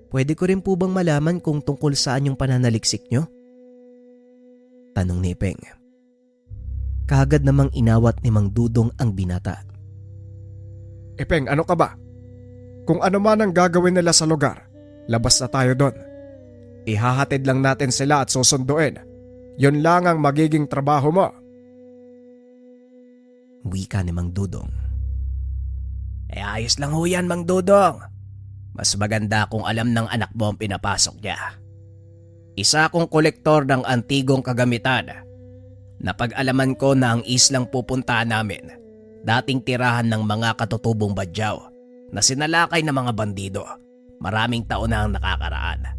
Pwede ko rin po bang malaman kung tungkol saan yung pananaliksik nyo? Tanong ni Ipeng. Kaagad namang inawat ni Mang Dudong ang binata. Ipeng, ano ka ba? Kung ano man ang gagawin nila sa lugar, labas na tayo doon. Ihahatid lang natin sila at susunduin. Yun lang ang magiging trabaho mo. Wika ni Mang Dudong. Ayos lang ho yan, Mang Dudong. Mas maganda kung alam ng anak mo ang pinapasok niya. Isa akong kolektor ng antigong kagamitan. Napag-alaman ko na ang islang pupuntahan namin, dating tirahan ng mga katutubong badyaw na sinalakay ng mga bandido. Maraming taon na ang nakakaraan.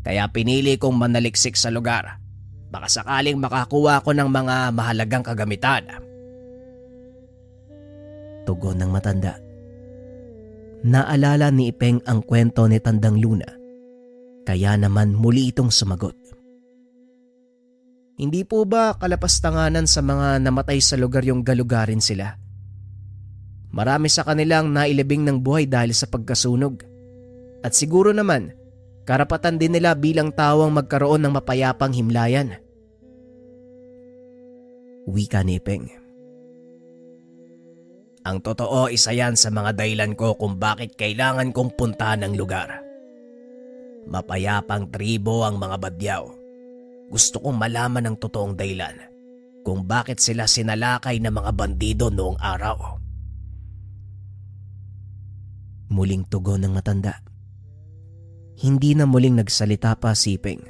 Kaya pinili kong manaliksik sa lugar. Baka sakaling makakuha ko ng mga mahalagang kagamitan. Tugon ng matanda. Naalala ni Ipeng ang kwento ni Tandang Luna. Kaya naman muli itong sumagot. Hindi po ba kalapastanganan sa mga namatay sa lugar yung galugarin sila? Marami sa kanilang nailibing ng buhay dahil sa pagkasunog. At siguro naman, karapatan din nila bilang tawang magkaroon ng mapayapang himlayan. Wika ni Ipeng. Ang totoo, isa yan sa mga dahilan ko kung bakit kailangan kong puntahan ng lugar. Mapayapang tribo ang mga badyaw. Gusto kong malaman ang totoong dahilan kung bakit sila sinalakay ng mga bandido noong araw. Muling tugon ng matanda. Hindi na muling nagsalita pa si Ipeng.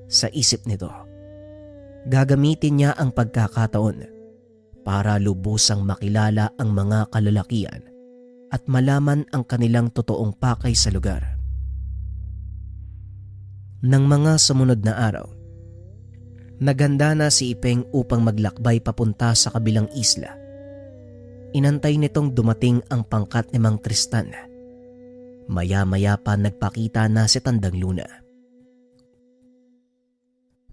Sa isip nito, gagamitin niya ang pagkakataon para lubusang makilala ang mga kalalakian at malaman ang kanilang totoong pakay sa lugar. Nang mga sumunod na araw, naganda na si Ipeng upang maglakbay papunta sa kabilang isla. Inantay nitong dumating ang pangkat ni Mang Tristan. Maya-maya pa nagpakita na si Tandang Luna.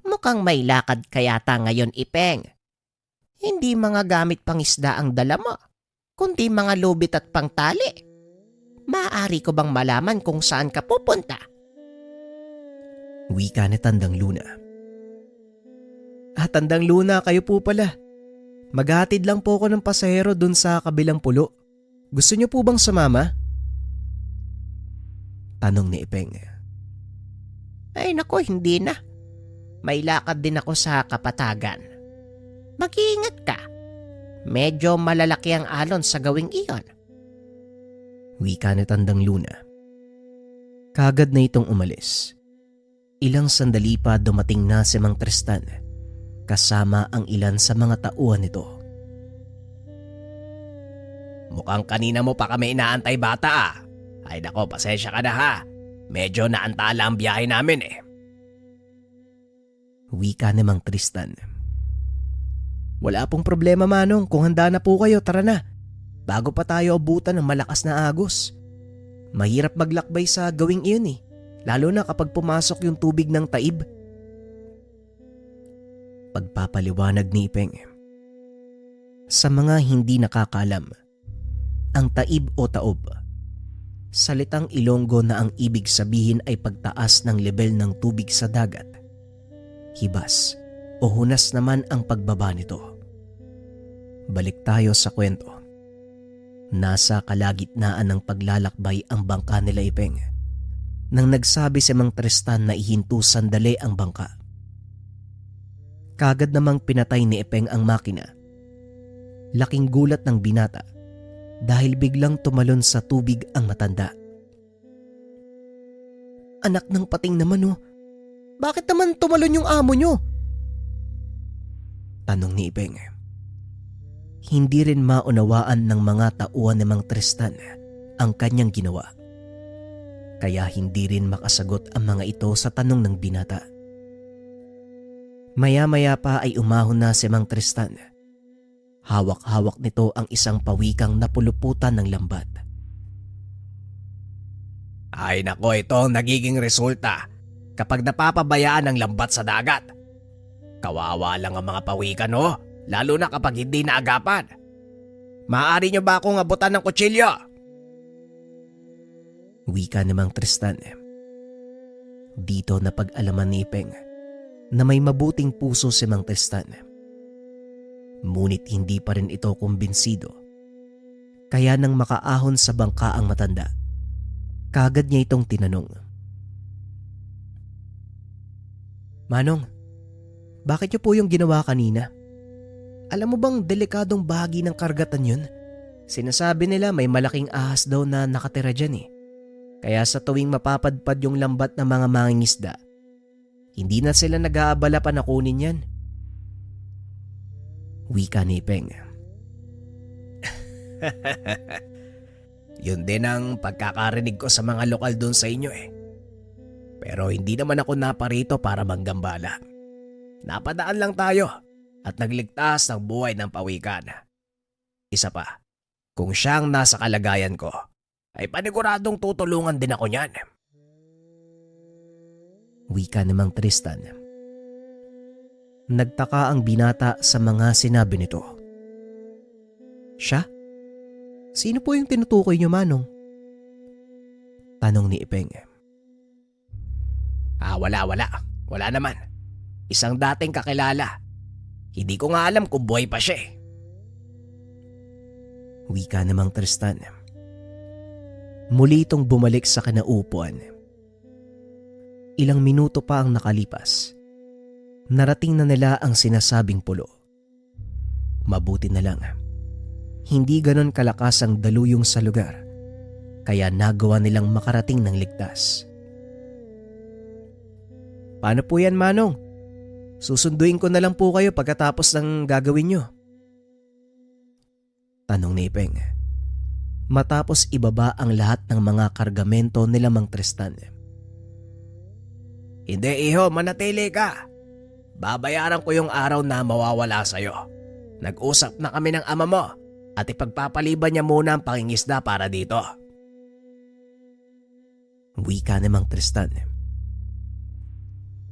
Mukhang may lakad kayata ngayon, Ipeng. Hindi mga gamit pang isda ang dala mo, kundi mga lubit at pangtali. Maaari ko bang malaman kung saan ka pupunta? Wika ni Tandang Luna. Tandang Luna, kayo po pala. Maghatid lang po ako ng pasahero dun sa kabilang pulo. Gusto niyo po bang sumama? Tanong ni Ipeng. Ay nako, hindi na. May lakad din ako sa kapatagan. Mag-iingat ka. Medyo malalaki ang alon sa gawing iyon. Wika ni Tandang Luna. Kagad na itong umalis. Ilang sandali pa dumating na si Mang Tristan kasama ang ilan sa mga tauhan nito. Mukhang kanina mo pa kami inaantay, bata. Ay nako, pasensya ka na ha. Medyo naantala ang biyahe namin eh. Wika ni Mang Tristan. Wala pong problema, Manong. Kung handa na po kayo, tara na. Bago pa tayo abutan ng malakas na agos. Mahirap maglakbay sa gawing iyon eh. Lalo na kapag pumasok yung tubig ng taib. Pagpapaliwanag ni Ipeng. Sa mga hindi nakakaalam, ang taib o taob, salitang Ilonggo na ang ibig sabihin ay pagtaas ng level ng tubig sa dagat. Hibas o hunas naman ang pagbaba nito. Balik tayo sa kwento. Nasa kalagitnaan ng paglalakbay ang bangka nila Ipeng nang nagsabi si Mang Tristan na ihinto sandali ang bangka. Kagad namang pinatay ni Ipeng ang makina. Laking gulat ng binata dahil biglang tumalon sa tubig ang matanda. Anak ng pating naman oh. Bakit naman tumalon yung amo nyo? Tanong ni Ipeng. Hindi rin maunawaan ng mga tauhan ni Mang Tristan ang kanyang ginawa. Kaya hindi rin makasagot ang mga ito sa tanong ng binata. Maya-maya pa ay umahon na si Mang Tristan. Hawak-hawak nito ang isang pawikang napuluputan ng lambat. Ay nako, ito ang nagiging resulta kapag napapabayaan ang lambat sa dagat. Kawawa lang ang mga pawikan, oh, lalo na kapag hindi naagapan. Maaari niyo ba akong abutan ng kutsilyo? Wika ni Mang Tristan. Dito napag-alaman ni Ipeng na may mabuting puso si Mang Tristan. Ngunit hindi pa rin ito kumbinsido. Kaya nang makaahon sa bangka ang matanda, kagad niya itong tinanong. Manong, bakit niyo po yung ginawa kanina? Alam mo bang delikadong bahagi ng karagatan yun? Sinasabi nila may malaking ahas daw na nakatira dyan eh. Kaya sa tuwing mapapadpad yung lambat ng mga mangingisda, hindi na sila nag-aabala pa na kunin yan. Wika ni Ipeng. Yun din ang pagkakarinig ko sa mga lokal doon sa inyo eh. Pero hindi naman ako naparito para manggambala. Napadaan lang tayo at nagligtas ng buhay ng pawikan. Isa pa, kung siyang nasa kalagayan ko, ay paniguradong tutulungan din ako niyan. Wika ni Mang Tristan. Nagtaka ang binata sa mga sinabi nito. Siya? Sino po yung tinutukoy niyo, Manong? Tanong ni Ipeng. Wala. Wala naman. Isang dating kakilala. Hindi ko nga alam kung buhay pa siya eh. Wika ni Mang Tristan. Muli itong bumalik sa kinaupuan. Ilang minuto pa ang nakalipas. Narating na nila ang sinasabing pulo. Mabuti na lang. Hindi ganon kalakas ang daluyong sa lugar, kaya nagawa nilang makarating ng ligtas. Paano po yan, Manong? Susunduin ko na lang po kayo pagkatapos ng gagawin nyo. Tanong ni Ipeng. Matapos ibaba ang lahat ng mga kargamento nila Mang Tristan. Hindi iho, manatili ka. Babayaran ko yung araw na mawawala sa'yo. Nag-usap na kami ng ama mo at ipagpapaliban niya muna ang pangingisda para dito. Wika ni Mang Tristan.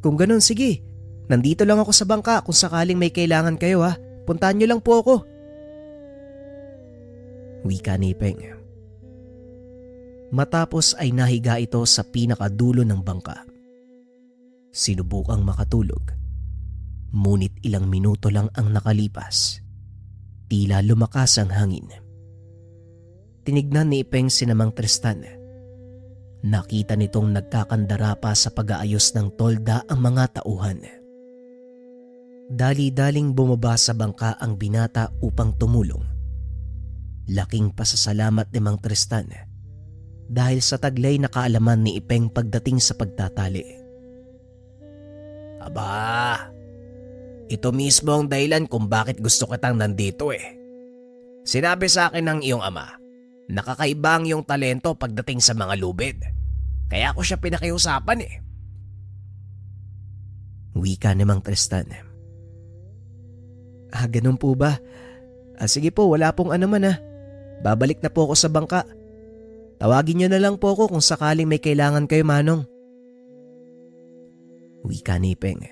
Kung ganun, sige. Nandito lang ako sa bangka kung sakaling may kailangan kayo ha. Puntahan niyo lang po ako. Wika ni Ipeng. Matapos ay nahiga ito sa pinakadulo ng bangka. Sinubukang makatulog. Ngunit ilang minuto lang ang nakalipas. Tila lumakas ang hangin. Tinignan ni Ipeng si Mang Tristan. Nakita nitong nagkakandara pa sa pag-aayos ng tolda ang mga tauhan. Dali-daling bumaba sa bangka ang binata upang tumulong. Laking pasasalamat ni Mang Tristan dahil sa taglay na kaalaman ni Ipeng pagdating sa pagtatali. Aba, ito mismo ang dahilan kung bakit gusto kitang nandito eh. Sinabi sa akin ng iyong ama, nakakaiba ang iyong talento pagdating sa mga lubid. Kaya ako siya pinakiusapan eh. Wika ni Mang Tristan. Ganun po ba? Sige po, wala pong anuman ha. Babalik na po ako sa bangka. Tawagin niyo na lang po ako kung sakaling may kailangan kayo, Manong. Wika ni Ipeng.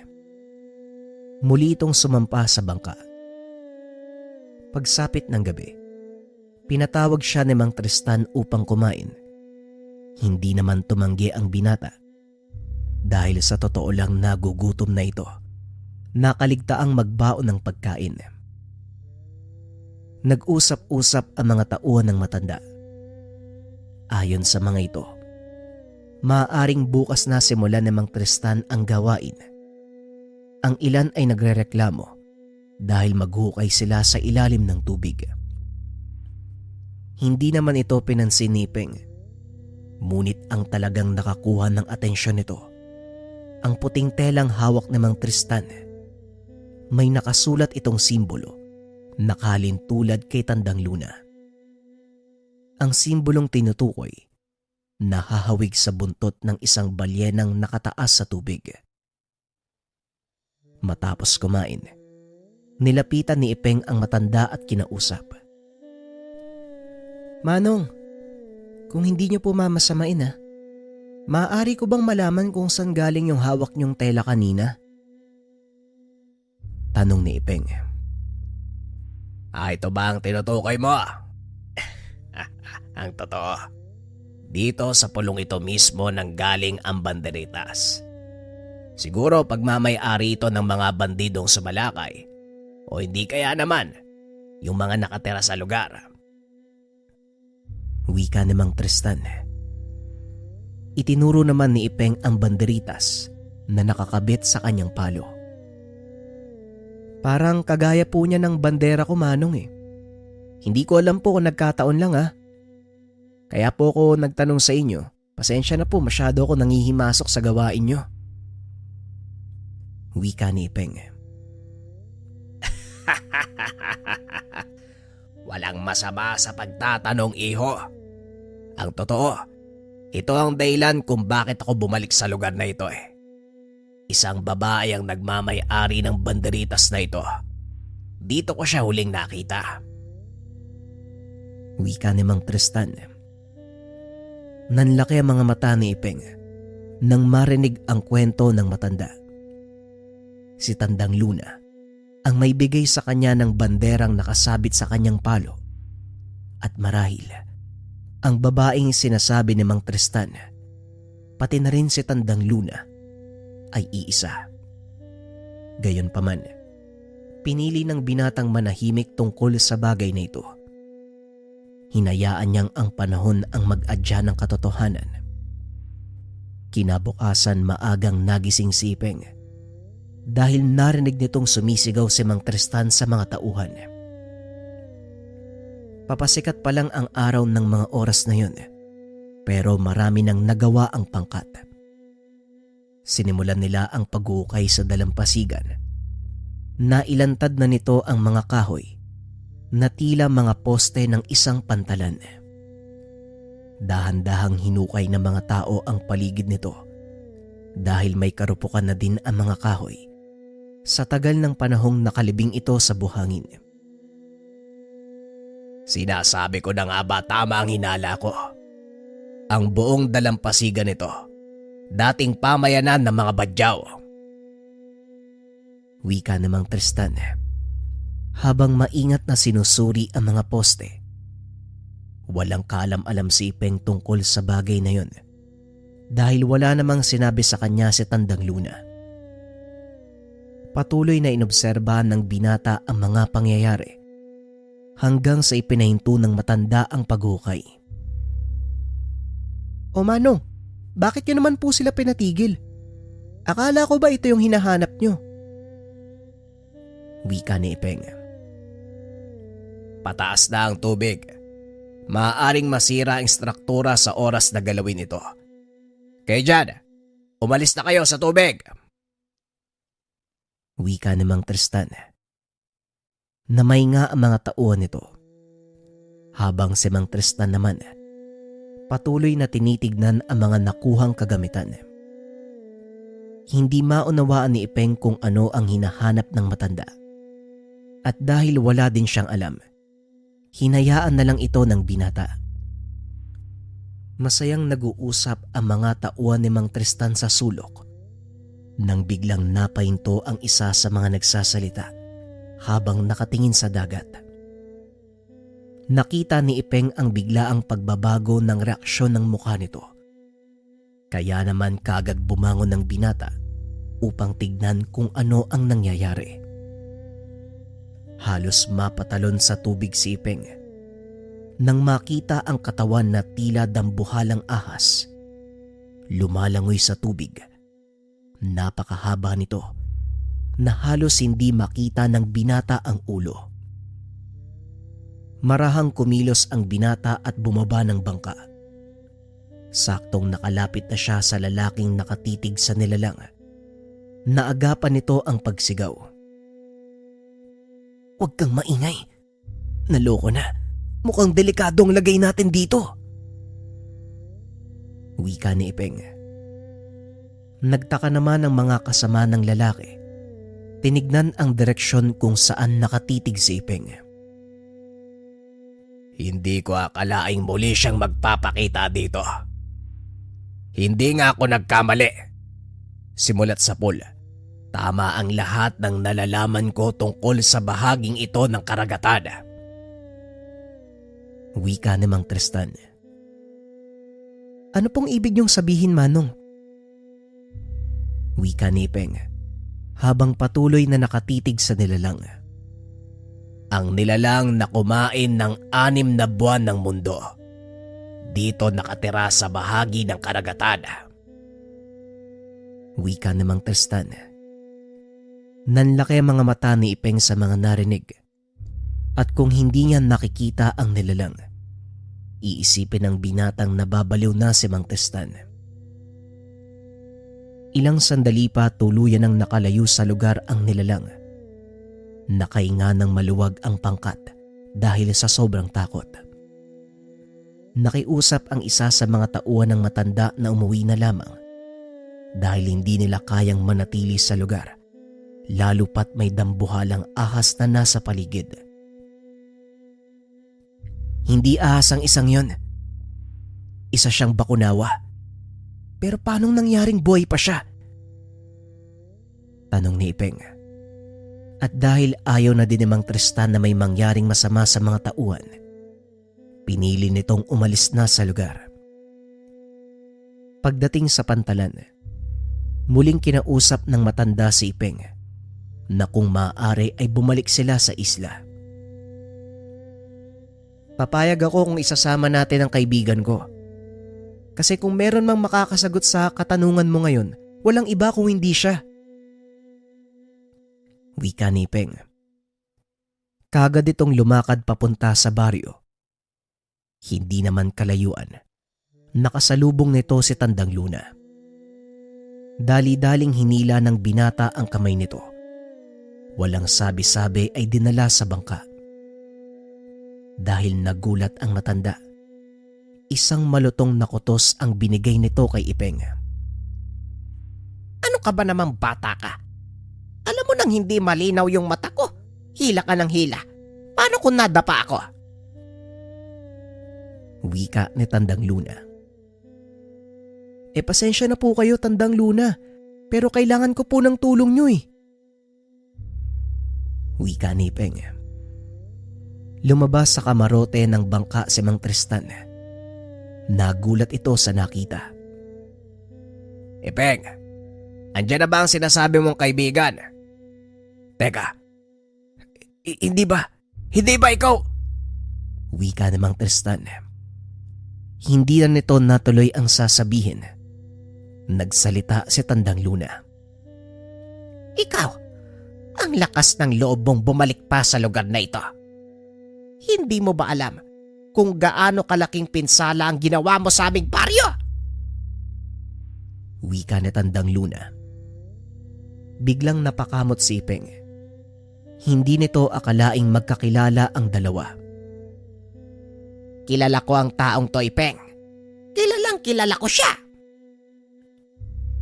Muli itong sumampa sa bangka. Pagsapit ng gabi, pinatawag siya ni Mang Tristan upang kumain. Hindi naman tumanggi ang binata. Dahil sa totoo lang nagugutom na ito, nakaligtaang magbaon ng pagkain. Nag-usap-usap ang mga tauhan ng matanda. Ayon sa mga ito, maaaring bukas na simulan ni Mang Tristan ang gawain. Ang ilan ay nagrereklamo dahil maghukay sila sa ilalim ng tubig. Hindi naman ito pinansin ni Ipeng. Ngunit ang talagang nakakuha ng atensyon nito, ang puting telang hawak ni Mang Tristan. May nakasulat itong simbolo, nakalin tulad kay Tandang Luna. ang simbolong tinutukoy na hahawig sa buntot ng isang balyenang nakataas sa tubig. Matapos kumain, nilapitan ni Ipeng ang matanda at kinausap. Manong, kung hindi niyo po mamasamain maaari ko bang malaman kung saan galing yung hawak niyong tela kanina? Tanong ni Ipeng. Ito ba ang tinutukoy mo? Ang totoo, dito sa pulong ito mismo nanggaling ang banderitas. Siguro pagmamay-ari ito ng mga bandidong sumalakay o hindi kaya naman yung mga nakatira sa lugar. Wika ni Mang Tristan. Itinuro naman ni Ipeng ang banderitas na nakakabit sa kanyang palo. Parang kagaya po niya ng bandera ko, Manong Hindi ko alam po kung nagkataon lang Kaya po ko nagtanong sa inyo. Pasensya na po, masyado ako nangihimasok sa gawain niyo. Wika ni Ipeng. Walang masama sa pagtatanong, iho. Ang totoo, ito ang dahilan kung bakit ako bumalik sa lugar na ito Isang babae ang nagmamay-ari ng banderitas na ito. Dito ko siya huling nakita. Wika ni Mang Tristan. Nanlaki ang mga mata ni Ipeng nang marinig ang kwento ng matanda. Si Tandang Luna ang may bigay sa kanya ng banderang nakasabit sa kanyang palo. At marahil, ang babaeng sinasabi ni Mang Tristan, pati na rin si Tandang Luna, ay iisa. Gayunpaman, pinili ng binatang manahimik tungkol sa bagay na ito. Hinayaan niyang ang panahon ang mag-adya ng katotohanan. Kinabukasan maagang nagising si Ipeng dahil narinig nitong sumisigaw si Mang Tristan sa mga tauhan. Papasikat pa lang ang araw ng mga oras na yun, pero marami nang nagawa ang pangkat. Sinimulan nila ang pag-uukay sa dalampasigan. Nailantad na nito ang mga kahoy na tila mga poste ng isang pantalan. Dahan-dahang hinukay ng mga tao ang paligid nito dahil may karupukan na din ang mga kahoy sa tagal ng panahong nakalibing ito sa buhangin. Sinasabi ko na nga ba tama ang hinala ko? Ang buong dalampasigan nito, dating pamayanan ng mga badyaw. Wika ni Mang Tristan habang maingat na sinusuri ang mga poste. Walang kaalam-alam si Ipeng tungkol sa bagay na yon dahil wala namang sinabi sa kanya si Tandang Luna. Patuloy na inobserba ng binata ang mga pangyayari hanggang sa ipinahinto ng matanda ang paghukay. O Manong, bakit nyo naman po sila pinatigil? Akala ko ba ito yung hinahanap nyo? Wika ni Ipeng. Pataas na ang tubig. Maaaring masira ang struktura sa oras na galawin ito. Kaya dyan, umalis na kayo sa tubig. Wika ni Mang Tristan. Namay nga ang mga tauhan nito. Habang si Mang Tristan naman, patuloy na tinitignan ang mga nakuhang kagamitan. Hindi maunawaan ni Ipeng kung ano ang hinahanap ng matanda. At dahil wala din siyang alam, hinayaan na lang ito ng binata. Masayang nag-uusap ang mga tauhan ni Mang Tristan sa sulok nang biglang napahinto ang isa sa mga nagsasalita habang nakatingin sa dagat. Nakita ni Ipeng ang biglaang pagbabago ng reaksyon ng mukha nito. Kaya naman kaagad bumangon ng binata upang tignan kung ano ang nangyayari. Halos mapatalon sa tubig si Ipeng nang makita ang katawan na tila dambuhalang ahas. Lumalangoy sa tubig. Napakahaba nito na halos hindi makita ng binata ang ulo. Marahang kumilos ang binata at bumaba ng bangka. Saktong nakalapit na siya sa lalaking nakatitig sa nilalang. Naagapan nito ang pagsigaw. Huwag kang maingay. Naloko na. Mukhang delikado ang lagay natin dito. Wika ni Ipeng. Nagtaka naman ang mga kasama ng lalaki. Tinignan ang direksyon kung saan nakatitig si Ipeng. Hindi ko akalaing muli siyang magpapakita dito. Hindi nga ako nagkamali. Simulat sa pool, tama ang lahat ng nalalaman ko tungkol sa bahaging ito ng karagatan. Wika ni Mang Tristan. Ano pong ibig niyong sabihin, Manong? Wika ni Ipeng habang patuloy na nakatitig sa nilalang. Ang nilalang na kumain ng 6 na buwan ng mundo. Dito nakatira sa bahagi ng karagatan. Wika ni Mang Tristan. Nanlaki ang mga mata ni Ipeng sa mga narinig. At kung hindi niya nakikita ang nilalang, iisipin ng binatang nababaliw na si Mang Tristan. Ilang sandali pa tuluyan ang nakalayo sa lugar ang nilalang. Nakahinga ng maluwag ang pangkat dahil sa sobrang takot. Nakiusap ang isa sa mga tauhan ng matanda na umuwi na lamang dahil hindi nila kayang manatili sa lugar, lalo pat may dambuhalang ahas na nasa paligid. Hindi ahas ang isang yon. Isa siyang bakunawa. Pero paanong nangyaring buhay pa siya? Tanong ni Ipeng. At dahil ayaw na din ni Mang Tristan na may mangyaring masama sa mga tauhan, pinili nitong umalis na sa lugar. Pagdating sa pantalan, muling kinausap ng matanda si Ipeng na kung maaari ay bumalik sila sa isla. Papayag ako kung isasama natin ang kaibigan ko. Kasi kung meron mang makakasagot sa katanungan mo ngayon, walang iba kung hindi siya. Wika ni Ipeng. Kagad itong lumakad papunta sa baryo. Hindi naman kalayuan. Nakasalubong nito si Tandang Luna. Dali-daling hinila ng binata ang kamay nito. Walang sabi-sabi ay dinala sa bangka. Dahil nagulat ang matanda, isang malutong na kutos ang binigay nito kay Ipeng. Ano ka ba namang bata ka? Alam mo nang hindi malinaw yung mata ko. Hila ka ng hila. Paano kung nadapa ako? Wika ni Tandang Luna. Pasensya na po kayo, Tandang Luna. Pero kailangan ko po ng tulong niyo eh. Wika ni Ipeng. Lumabas sa kamarote ng bangka si Mang Tristan. Nagulat ito sa nakita. Ipeng, andyan na ba ang sinasabi mong kaibigan? Teka, hindi ba? Hindi ba ikaw? Wika ni Mang Tristan. Hindi na nito natuloy ang sasabihin. Nagsalita si Tandang Luna. Ikaw, ang lakas ng loob mong bumalik pa sa lugar na ito. Hindi mo ba alam kung gaano kalaking pinsala ang ginawa mo sa aming baryo? Wika ni Tandang Luna. Biglang napakamot si Ipeng. Hindi nito akalaing magkakilala ang dalawa. Kilala ko ang taong to, Ipeng. Kilalang kilala ko siya.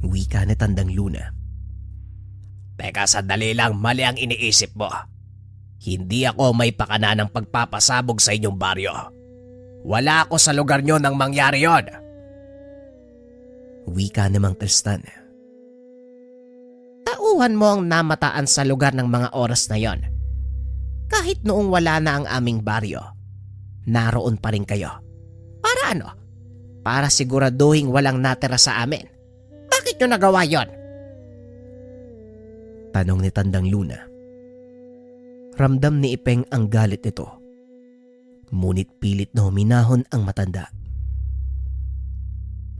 Wika ni Tandang Luna. Teka, sandali lang, mali ang iniisip mo. Hindi ako may pakana ng pagpapasabog sa inyong baryo. Wala ako sa lugar nyo nang mangyari yon. Wika ni Mang Tristan. Tauhan mo ang namataan sa lugar ng mga oras na yon. Kahit noong wala na ang aming baryo, naroon pa rin kayo. Para ano? Para siguraduhin walang natira sa amin. Bakit nyo nagawa yon? Tanong ni Tandang Luna. Ramdam ni Ipeng ang galit nito. Ngunit pilit na huminahon ang matanda.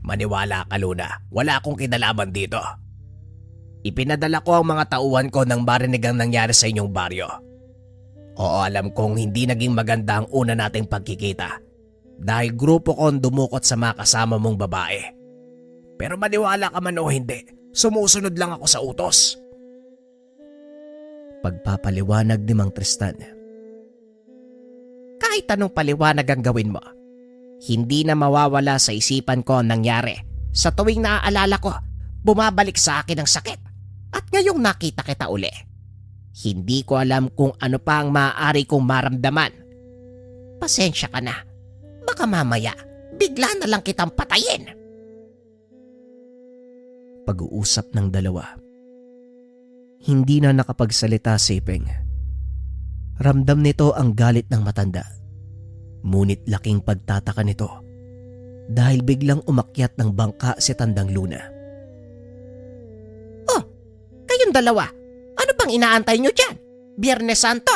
Maniwala ka, Luna. Wala akong kinalaman dito. Ipinadala ko ang mga tauhan ko nang marinig ang nangyari sa inyong baryo. Oo, alam kong hindi naging maganda ang una nating pagkikita dahil grupo ko ang dumukot sa mga kasama mong babae. Pero maniwala ka man o hindi, sumusunod lang ako sa utos. Pagpapaliwanag ni Mang Tristan. Kahit kahit anong paliwanag ang gawin mo, hindi na mawawala sa isipan ko ang nangyari. Sa tuwing naaalala ko, bumabalik sa akin ang sakit. At ngayong nakita kita uli, hindi ko alam kung ano pa ang maaari kong maramdaman. Pasensya ka na. Baka mamaya, bigla na lang kitang patayin. Pag-uusap ng dalawa. Hindi na nakapagsalita si Ipeng. Ramdam nito ang galit ng matanda. Ngunit laking pagtataka nito dahil biglang umakyat ng bangka si Tandang Luna. Oh, kayong dalawa, ano pang inaantay nyo dyan? Biyernes Santo,